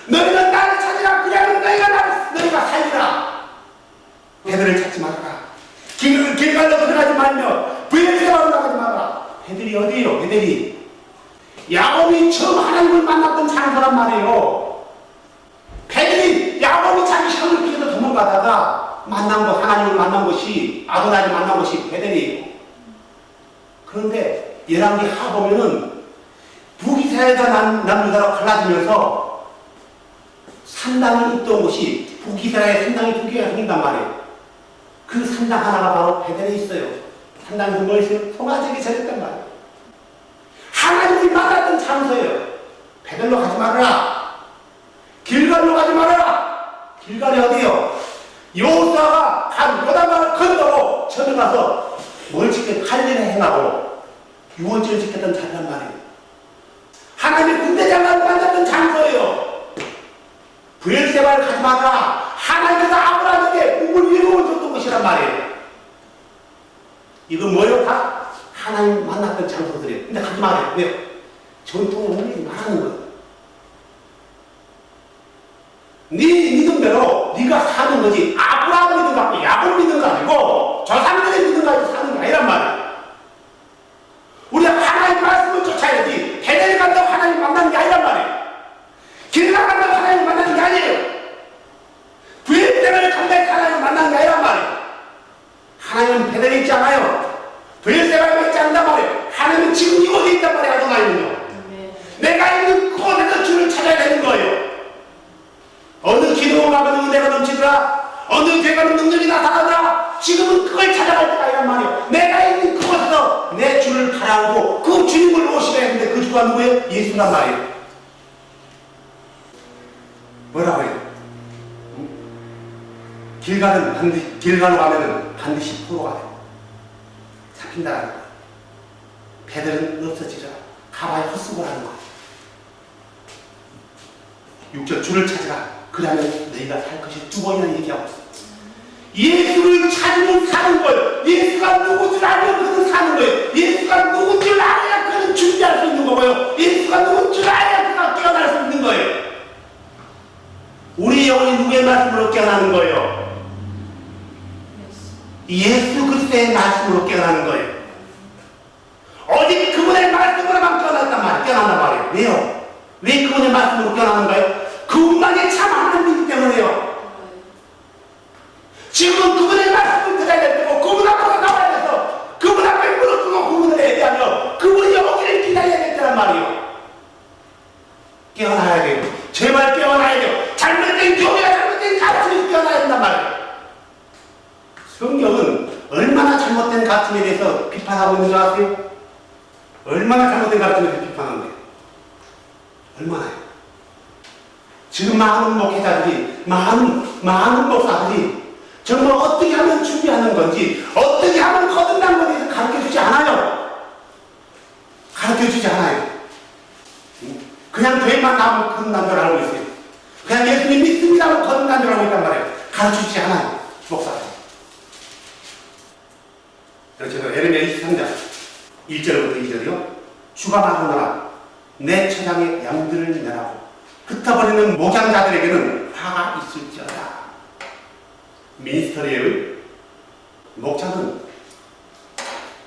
너희는 나를 찾으라. 그러면 너희가 살리라. 배들을 찾지 말아라. 길갈로 들어가지 말며 브엘세바로 나가지 말아라. 배들이 어디에요? 배들이 야곱이 처음 하나님을 만났던 장소란 말이에요. 배들이 야곱이 자기 시험을 피해서 도망가다가 만난 것, 하나님을 만난 것이 아도나를 만난 것이 배들이에요. 그런데 열왕기 하 보면은 북이스라엘과 남유다로 갈라지면서 산당이 있던 곳이 북이스라엘 산당이 두 개가 생긴단 말이에요. 그 산당 하나가 바로 베델에 있어요. 산당이 뭐 있어요? 송아지에게 절했단 말이에요. 하나님이 만났던 장소예요. 베델로 가지 말아라. 길갈로 가지 말아라. 길갈이 어디요? 여호수아가 간 요단강을 건너고 처음에 가서 뭘 지켜 할례를 행하고 유언지를 지켰던 자리란 말이에요. 하나님의 군대장관을 만났던 장소예요. 브엘세바를 가지 마라. 하나님께서 아브라함에게 꿈을 이루어줬던 것이란 말이에요. 이거 뭐예요? 다 하나님 만났던 장소들이에요. 근데 가지 말아요. 왜요? 전통을 오늘 말하는 거예요. 네 믿음대로 네가 사는 거지. 아브라함 믿음 갖고 야곱 믿음 가지고 조상들의 믿음 가지고 사는 게 아니란 말이에요. 우리가 하나님 말씀을 쫓아야지. 베델 간다고 하나님 만나는 게 아니란 말이에요. 길가 간다고 하나님 만나는 게 아니에요. 브엘세바를 간다고 하나님 만나는 게 아니란 말이에요. 하나님은 베델에 있지 않아요. 브엘세바에 있지 않단 말이에요. 하나님은 지금 이곳에 있단 말이에요. 아도나이는요. 내가 있는 그곳에서 주를 찾아야 되는 거예요. 어느 기도를 하면 은혜가 넘치더라. 어느 죄가는 능력이 나타나더라. 지금은 그걸 찾아갈 때가 아니란 말이에요. 내가 있는 그곳에서 내 주를 바라보고 그 주님을 오시려 했는데 그 주가 누구예요? 예수란 말이에요. 뭐라고 해요? 길가로 가면은 반드시 포로가 돼요. 잡힌다는 거예요. 배들은 없어지자. 가봐야 헛수고라는 거예요. 6절 주를 찾으라. 그러면 너희가 살 것이 두 번이나 얘기하고 있어요. 예수를 찾으면 사는 거예요. 예수가 누군 줄 알면 그는 사는 거예요. 예수가 누군 줄 알아야 그는 준비할 수 있는 거고요. 예수가 누군 줄 알아야 그가 깨어날 수 있는 거예요. 우리 영혼이 누구의 말씀으로 깨어나는 거예요? 예수 그리스도의 말씀으로 깨어나는 거예요. 오직 그분의 말씀으로만 깨어난단 말이에요. 왜요? 왜 그분의 말씀으로 깨어나는 거예요? 그분만이 참 하나님이기 때문에요. 지금은 그분의 말씀을 들어야 될 때고 그분 앞으로 나와야 돼서 그분 앞에 무릎 꿇고 그분을 예배하며 그분이 오기를 기다려야 된다는 말이에요. 깨어나야 돼요. 제발 깨어나야 돼요. 잘못된 교회가 잘못된 가르침에서 깨어나야 된단 말이에요. 성경은 얼마나 잘못된 가르침에 대해서 비판하고 있는 줄 아세요? 얼마나 잘못된 가르침에 대해서 비판하는데 얼마나요? 지금 많은 목회자들이 많은 목사들이 정말 어떻게 하면 준비하는 건지 어떻게 하면 거듭난 건지 가르쳐주지 않아요. 가르쳐주지 않아요. 그냥 교회만 나오면 거듭난 줄 알고 있어요. 그냥 예수님 믿습니다 하고 거듭난 줄 알고 있단 말이에요. 가르쳐주지 않아요. 목사들. 제가 에레미야 23장 1절부터 2절이요. 주가 말하노라 내 처장에 양들을 내라고 흩어버리는 목양자들에게는 화가 있을지어다. 미니스터리의 목자는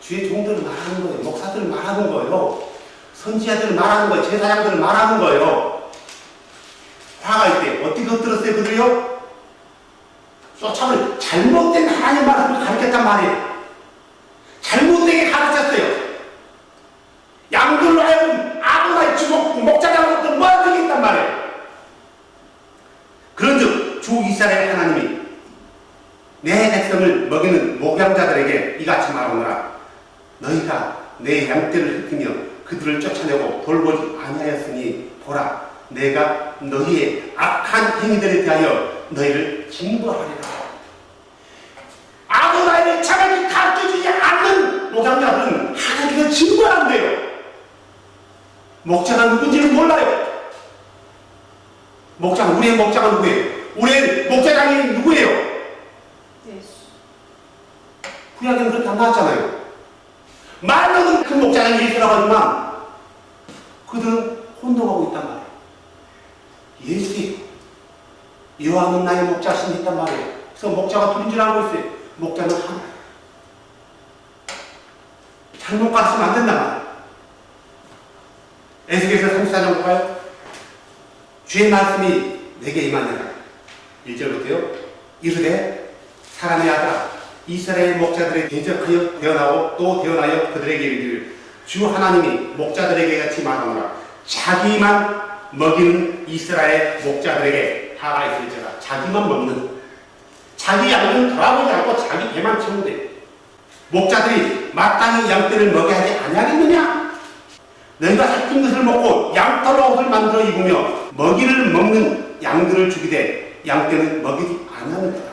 주의 종들을 말하는 거예요. 목사들을 말하는 거예요. 선지자들을 말하는 거예요. 제사장들을 말하는 거예요. 화가 있대. 어떻게 흩들었어요, 그들요? 쫓아버려. 잘못된 하나님 말씀을 가르쳤단 말이에요. 잘못되게 가르쳤어요. 양들로 하여금 아무나 주목, 목자장으로부터 모아들겠단 말이에요. 그런즉 주 이스라엘 하나님이 내 백성을 먹이는 목양자들에게 이같이 말하노라. 너희가 내 양떼를 흩으며 그들을 쫓아내고 돌보지 아니하였으니 보라, 내가 너희의 악한 행위들에 대하여 너희를 징벌하리라. 아도나이를 차라리 가르쳐주지 않는 목양자들은 하나님께서 징벌한대요. 목자가 누군지는 몰라요. 우리의 목자가 누구예요? 우리의 목자장이 누구예요? 구약에는 그렇게 안 나왔잖아요. 말로는 그 목자장이 예수라고 하지만 그들은 혼동하고 있단 말이에요. 예수예요. 여호와는 나의 목자신이 있단 말이에요. 그래서 목자가 둘인 줄 알고 있어요. 목자는 하나예요. 잘못 가르치면 안 된단 말이에요. 에스겔서 34장 볼까요? 주의 말씀이 내게 임하니라. 1절부터요. 이르되 사람의 아들아, 이스라엘 목자들의 대적하여 대언하고 또 대언하여 그들에게 이르기를 주 하나님이 목자들에게 같이 말하노라. 자기만 먹이는 이스라엘 목자들에게 하라 있을지라. 자기만 먹는, 자기 양은 돌아보지 않고 자기 배만 채우면 돼. 목자들이 마땅히 양떼를 먹여야 하지 아니하겠느냐? 너희가 살찐 것을 먹고 양털로 옷을 만들어 입으며 먹이를 먹는 양들을 죽이되 양떼는 먹이지 아니하는도다.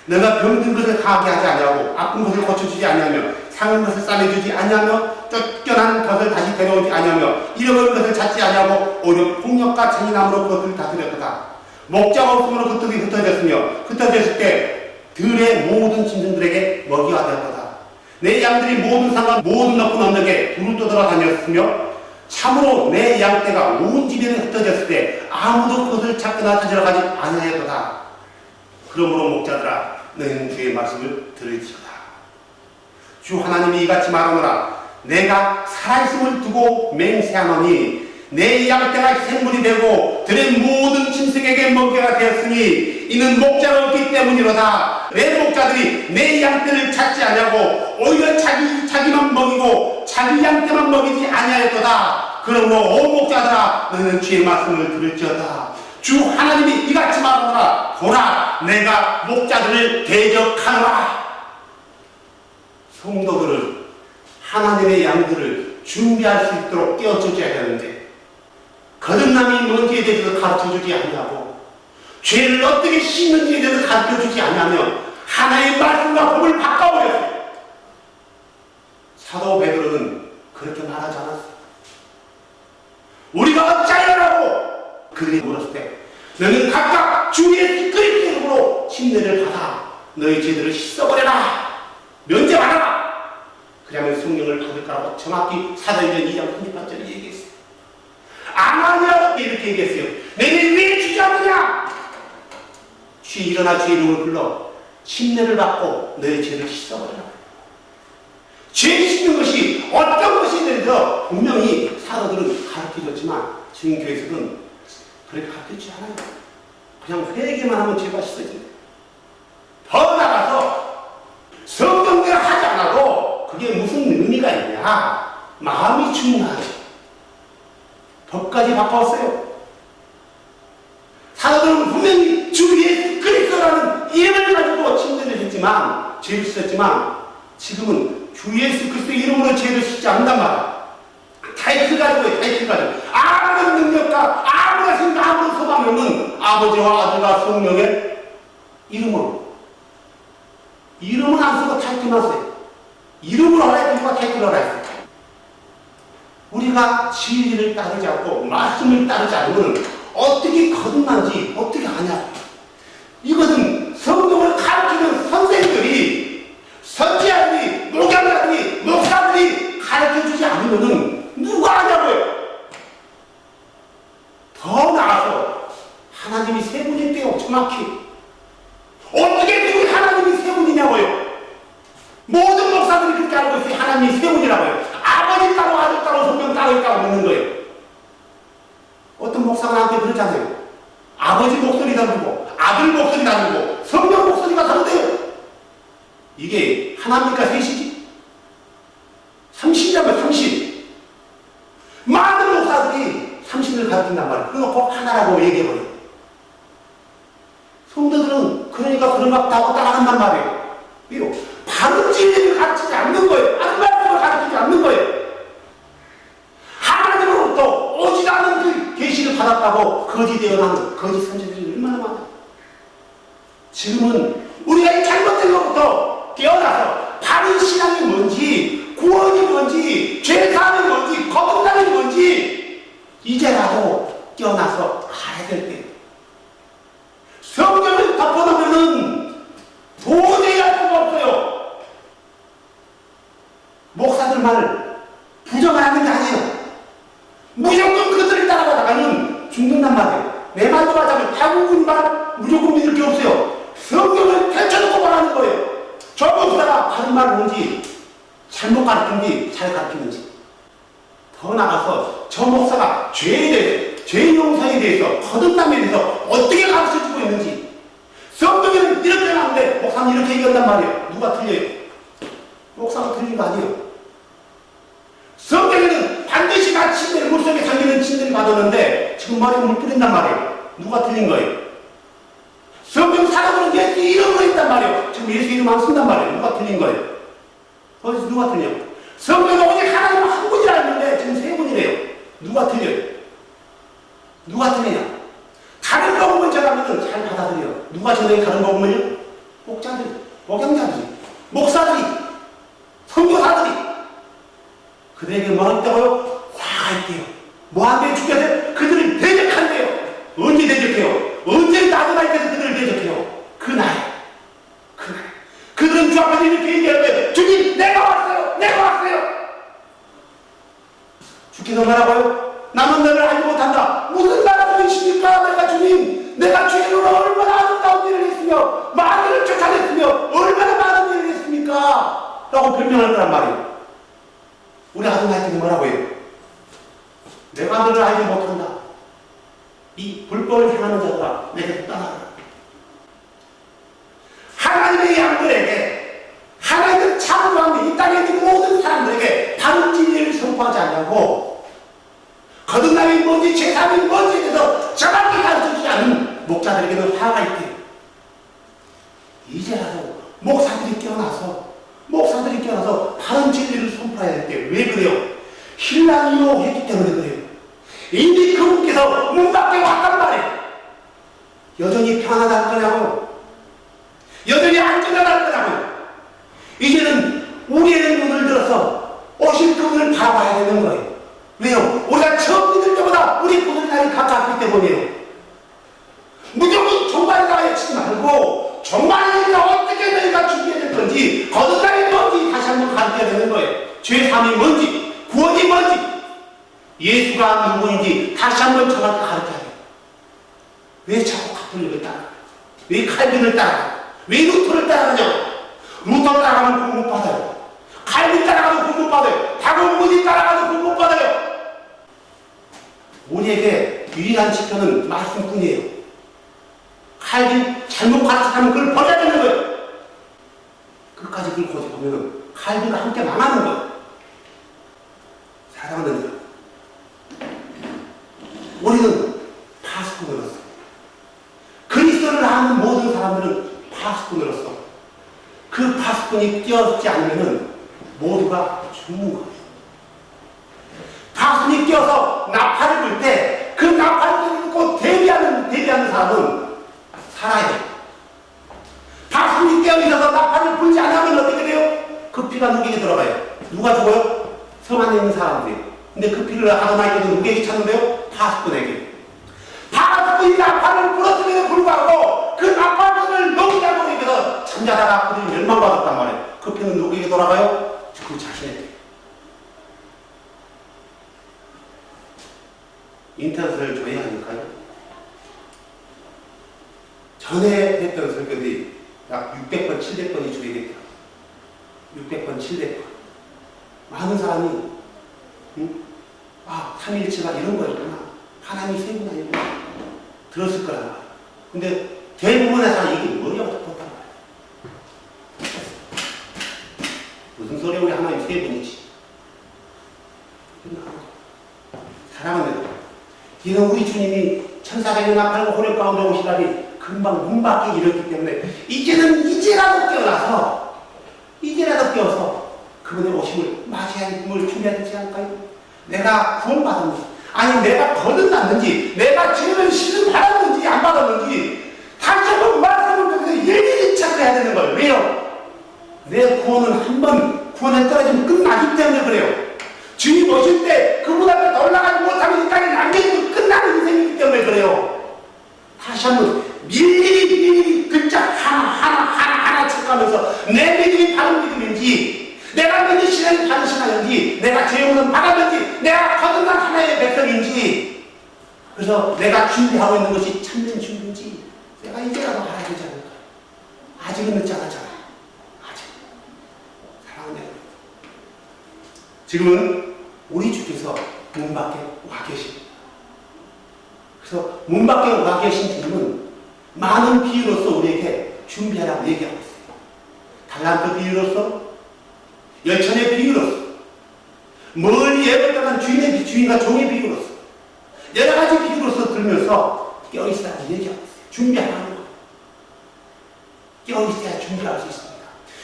너가 병든 것을 가하게 하지 아니하고 아픈 것을 고쳐주지 아니하며 상한 것을 싸매주지 아니하며 쫓겨난 것을 다시 데려오지 아니하며 잃어버린 것을 찾지 아니하고 오히려 폭력과 잔인함으로 그것들을 다스렸도다. 목자가 없으므로 그것들이 흩어졌으며 흩어졌을 때 들의 모든 짐승들에게 먹이가 되었도다. 내 양들이 모든 산과 모든 높은 언덕에 두루 떠돌아 다녔으며 참으로 내 양떼가 온 집에 흩어졌을 때 아무도 그것을 찾거나 찾으러 가지 아니하였도다. 그러므로 목자들아, 너희는 주의 말씀을 들을지어다. 주 하나님이 이같이 말하노라. 내가 살아있음을 두고 맹세하노니 내 양떼가 생물이 되고 들의 모든 짐승에게 먹이가 되었으니 이는 목자가 없기 때문이로다. 내 목자들이 내 양떼를 찾지 아니하고 오히려 자기만 먹이고 자기 양떼만 먹이지 아니하였도다. 그러므로 오 목자들아, 너희는 주의 말씀을 들을지어다. 주 하나님이 이같이 말하노라. 보라, 내가 목자들을 대적하노라. 성도들은 하나님의 양들을 준비할 수 있도록 깨워줘야 하는데 거듭남이 뭔지에 대해서 가르쳐주지 아니하고 죄를 어떻게 씻는지에 대해서 가르쳐주지 아니하며 하나님의 말씀과 법을 바꿔버렸어요. 사도 베드로는 그렇게 말하지 않았어요. 우리가 어찌하여라고 그들이 물었을 때 너희는 각각 주 예수 그리스도의 이름으로 침례를 받아 너희 죄들을 씻어버려라, 면제하라. 그러면 성령을 받을 거라고 정확히 사도행전 2장 38절에 얘기했어요. 아마니아가 이렇게 얘기했어요. 너희는 왜 주저하느냐? 주의 일어나 주의 이름을 불러 침례를 받고 너희 죄를 씻어버려라. 죄 씻는 것이 어떤 것이 되서 분명히 사도들은 가르쳐줬지만 지금 교회에서는 그렇게 가르쳐주지 않아요. 그냥 회개만 하면 죄가 씻어져요. 더 나가서 성경대로 하지 않아도 그게 무슨 의미가 있냐? 마음이 중요하지. 법까지 바꿨어요. 사도들은 분명히 주 예수 그리스도라는 이름을 가지고 침례를 했지만, 죄를 씻었지만 지금은 주 예수 그리스도의 이름으로 죄를 씻지 않는단 말이야. 타이틀 가지고요, 타이틀 가지고. 아무런 능력과 아무런 생각, 아무런 소망이 없는 아버지와 아들과 성령의 이름으로. 이름은 안 쓰고 타이틀만 써요. 이름으로 하라 했더니 누가 타이틀을 하라 했어요. 우리가 진리를 따르지 않고 말씀을 따르지 않으면 어떻게 거듭난지 어떻게 아냐. 이것은 성경을 가르치는 선생들이, 선지자들이, 목양자들이, 목사들이 가르쳐주지 않으면 누가 아냐고요. 더 나아가서 하나님이 세 분인데요, 정확히. 어떻게 그분이 하나님이 세 분이냐고요. 모든 목사들이 그렇게 알고 있어요. 하나님이 세 분이라고요. 아버지 따로 아들 따로 성령 따로 있다고 묻는 거예요. 어떤 목사가 나한테 그러잖아요. 아버지 목소리 다르고 아들 목소리 다르고 성령 목소리가 다른데요. 이게 하나입니까? 셋이지? 삼신이라면 삼신. 많은 목사들이 삼신을 가르친단 말이에요. 그래놓고 하나라고 얘기해버려. 성도들은 그러니까 그런 것 하고 따라간단 말이에요. 왜요? 바른 진리를 가르치지 않는 거예요. 바른 말씀을 가르치지 않는 거예요. 하나님으로부터 오지 않은 그 계시를 받았다고 거짓되어 나는 거짓 선지자들이 얼마나 많아요. 지금은 우리가 이 잘못된 것부터 깨어나서 바른 신앙이 뭔지, 구원이 뭔지, 죄사함이 뭔지, 거듭남이 뭔지 이제라도 깨어나서 알아야 될 때예요. 성경을 덮어놓으면은 도저히 할 수가 없어요. 목사들 말을 부정하는 게 아니에요. 무조건 그들을 따라가다가는 죽는단 말이에요. 내 말도 맞아요. 타국인 말 무조건 믿을 게 없어요. 성경을 펼쳐놓고 말하는 거예요. 저 목사가 바른 말 뭔지, 잘못 가르치는지, 잘 가르치는지. 더 나가서 저 목사가 죄에 대해서, 죄 용서에 대해서, 거듭남에 대해서 어떻게 가르쳐주고 있는지. 성경에는 이렇게 나오는데 목사는 이렇게 얘기한단 말이에요. 누가 틀려요? 목사가 틀린 거 아니에요. 성경에는 반드시 다 침례를, 물속에 잠기는 침례를 받았는데 지금 머리에 물 뿌린단 말이에요. 누가 틀린 거예요? 성경 사람들은 예수 이름으로 있단 말이에요. 지금 예수 이름 안 쓴단 말이에요. 누가 틀린 거예요? 어디서 누가 틀려? 성경은 오직 하나님 한 분이라 했는데 지금 세 분이래요. 누가 틀려요? 누가 틀리냐? 다른 복음을 전하면 잘 받아들여요. 누가 전해 다른 복음을요? 목자들이, 목양자들이, 목사들이, 선교사들이. 그들에게 뭐 했다고요? 화가 있대요. 뭐한테 죽여서 그들을 대적한대요. 언제 대적해요? 언제 나그나이 때서 그들을 대적해요? 그날. 그들은 주 앞에서 이렇게 얘기할 때 주님 내가 왔어요. 내가 왔어요. 주께서 뭐라고요? 나는 너를 알지 못한다. 무슨 말씀이십니까? 내가 주님, 내가 주님으로 얼마나 아름다운 일을 했으며 많은 일을 쫓아냈으며 얼마나 많은 일을 했습니까? 라고 변명할 거란 말이에요. 우리 아들한테 뭐라고 해요? 내가 너를 알지 못한다. 이 불법을 행하는 자들아, 내게 떠나라. 하나님의 양들에게, 하나님의 창조한 이 땅에 있는 모든 사람들에게 바른 진리를 선포하지 않냐고, 거듭남이 뭔지, 제사함이 뭔지에 대해서 정확히 가르쳐주지 않은 목자들에게는 화가 있대요. 이제라도 목사들이 깨어나서 바른 진리를 선포해야 될 때 왜 그래요? 신랑이 유혹했기 때문에 그래요. 이미 그분께서 문 밖에 왔단 말이에요. 여전히 편안할 거냐고요? 여전히 안전할 거냐고요? 이제는 우리의 눈을 들어서 오실 그분을 바라봐야 되는 거예요. 왜요? 우리가 처음 믿을 때보다 우리 구원의 날이 가깝기 때문이에요. 무조건 종말이라 외치지 말고 종말이라 어떻게 너희가 준비해야 될 건지, 거듭남이 뭔지 다시 한번 가르쳐야 되는 거예요. 죄사함이 뭔지, 구원이 뭔지, 예수가 누구인지 다시 한번 정확히 가르쳐야 돼요. 왜 자꾸 가톨릭을 따라가요? 왜 칼빈을 따라가요? 왜 루터를 따라가냐고? 루터 따라가면 공 못 받아요. 칼빈 따라가면 공 못 받아요. 다곤무지 따라가면 공 못 받아요. 우리에게 유일한 지표는 말씀뿐이에요. 칼빈 잘못 가르치면 그걸 버려야 되는 거예요. 끝까지 그걸 고집하면 칼빈과 함께 망하는 거예요. 사랑하는 자, 우리는 파수꾼으로서, 그리스도를 아는 모든 사람들은 파수꾼으로서 그 파수꾼이 뛰어지 않으면 모두가 죽는 거예요. 파수꾼이 뛰어서 나팔을 불 때 그 나팔을 듣고 대비하는 사람은 살아야 돼요. 파수꾼이 뛰어 있어서 나팔을 불지 않으면 어떻게 돼요? 그 피가 누구에게 들어가요? 누가 죽어요? 섬 안에 있는 사람들이. 근데 그 피를 아도나이께서 누구에게 찾는데요? 파수꾼에게. 파수꾼이 나팔을 불었음에도 불구하고 그 나팔꾼을 너무 잘못해서 잠자다가 그들이 멸망받았단 말이에요. 그 피는 누구에게 돌아가요? 그 자신에게. 인터넷을 조회하니까요. 전에 했던 설교들이 약 600번, 700번이 조회됐다. 600번, 700번. 많은 사람이 삼위일체가 이런 거였구나. 하나님이 세 분 아니구나. 들었을 거란 말이야. 근데 대부분의 사람이 이게 뭐냐고 답답한 거야. 무슨 소리야, 우리 하나님 세 분이지. 사랑하는 이런 우리 주님이 천사가 연합하고 호령 가운데 오시다니 금방 문 밖에 이뤘기 때문에 이제라도 깨어서 그분의 오심을 맞이할 꿈을 준비해야 되지 않을까요? 내가 구원받았는지, 아니 내가 거듭났는지, 내가 죄를 시름받았는지 안 받았는지 다시 한번 말씀을 통해서 일일이 체크해야 되는 거예요. 왜요? 내 구원은 한번 구원에 떨어지면 끝나기 때문에 그래요. 주님 오실 때 그분 앞에 올라가지 못하면 이 땅에 남겨두고 끝나는 인생이기 때문에 그래요. 다시 한번 미리 글자 하나 체크하면서 내 믿음이 바른 믿음인지, 내가 믿는 신앙이 바른 신앙인지, 내가 죄원은 받았는지, 내가 거듭난 하나의 백성인지, 그래서 내가 준비하고 있는 것이 참된 준비인지 내가 이제라도 알아야 되지 않을까. 아직은 늦지 않았잖아. 아직. 사랑하는 여러분, 지금은 우리 주께서 문 밖에 와 계십니다. 그래서 문 밖에 와 계신 주님은 많은 비유로서 우리에게 준비하라고 얘기하고 있어요. 달란트 비유로서, 열천의 비유로서, 멀리 예배를 떠난 주인과 종의 비유로서, 여러 가지 비유로서 들으면서 깨어있으라고 얘기하고 있어요. 준비하라는 거예요. 깨어있어야 준비할 수 있습니다.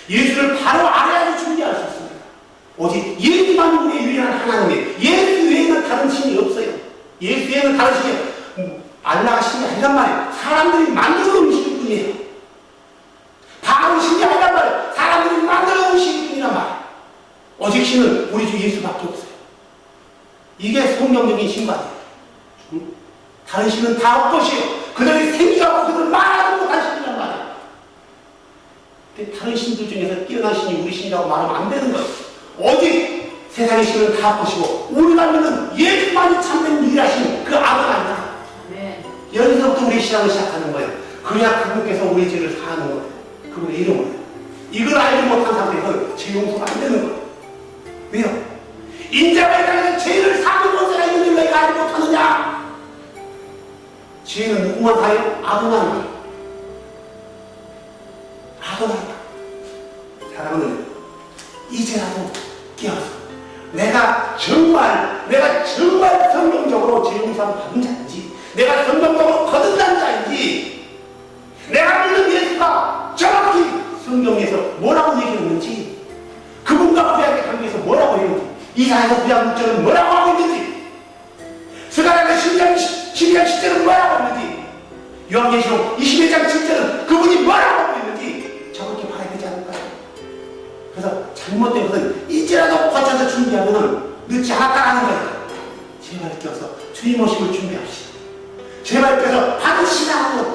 예수를 바로 알아야지 준비할 수 있습니다. 오직 예수만이 우리의 유일한 하나님이에요. 예수 외에는 다른 신이 없어요. 예수 외에는 다른 신이 알라가 신이 아니란 말이에요. 사람들이 만들어 놓은 신일 뿐이에요. 바로 신이 아니란 말이에요. 사람들이 만들어 놓은 신일 뿐이란 말이에요. 오직 신은 우리 주 예수밖에 없어요. 이게 성경적인 신관이에요. 다른 신은 다 없것이에요. 그들이 생기가 없고 그들 말하지 못한 신이란 말이에요. 근데 다른 신들 중에서 뛰어난 신이 우리 신이라고 말하면 안 되는 거예요. 오직 세상의 신은 다 것이고 우리가 믿는 예수만이 참된 유일하신 그 아버지입니다. 여기서부터 우리 신앙을 시작하는 거예요. 그래야 그분께서 우리 죄를 사하는 거예요. 그분의 이름으로. 이걸 알지 못한 상태에서 죄 용서가 안 되는 거예요. 왜요? 인자가 이 땅에서 죄를 사는 것을 있는지 왜 알지 못하느냐? 죄는 누구만 다해요? 아도나니. 아도나니. 사랑하는 이제라도 깨어서 내가 정말 성경적으로 죄 용서를 받은 자인지, 내가 성경적으로 거듭난 자인지, 내가 믿는 예수가 정확히 성경에서 뭐라고 얘기했는지, 그분과 구약의 관계에서 뭐라고 했는지, 이사야서 구약 6절은 뭐라고 하고 있는지, 스가랴서 12장 10절은 뭐라고 했는지, 요한계시록 21장 7절은 그분이 뭐라고 하고 있는지 정확히 봐야 되지 않을까요? 그래서 잘못된 것은 이제라도 고쳐서 준비하면 늦지 않았다는 거예요. 제발 껴서 주님 오심을 준비합시다. 제발 껴서 받으시라고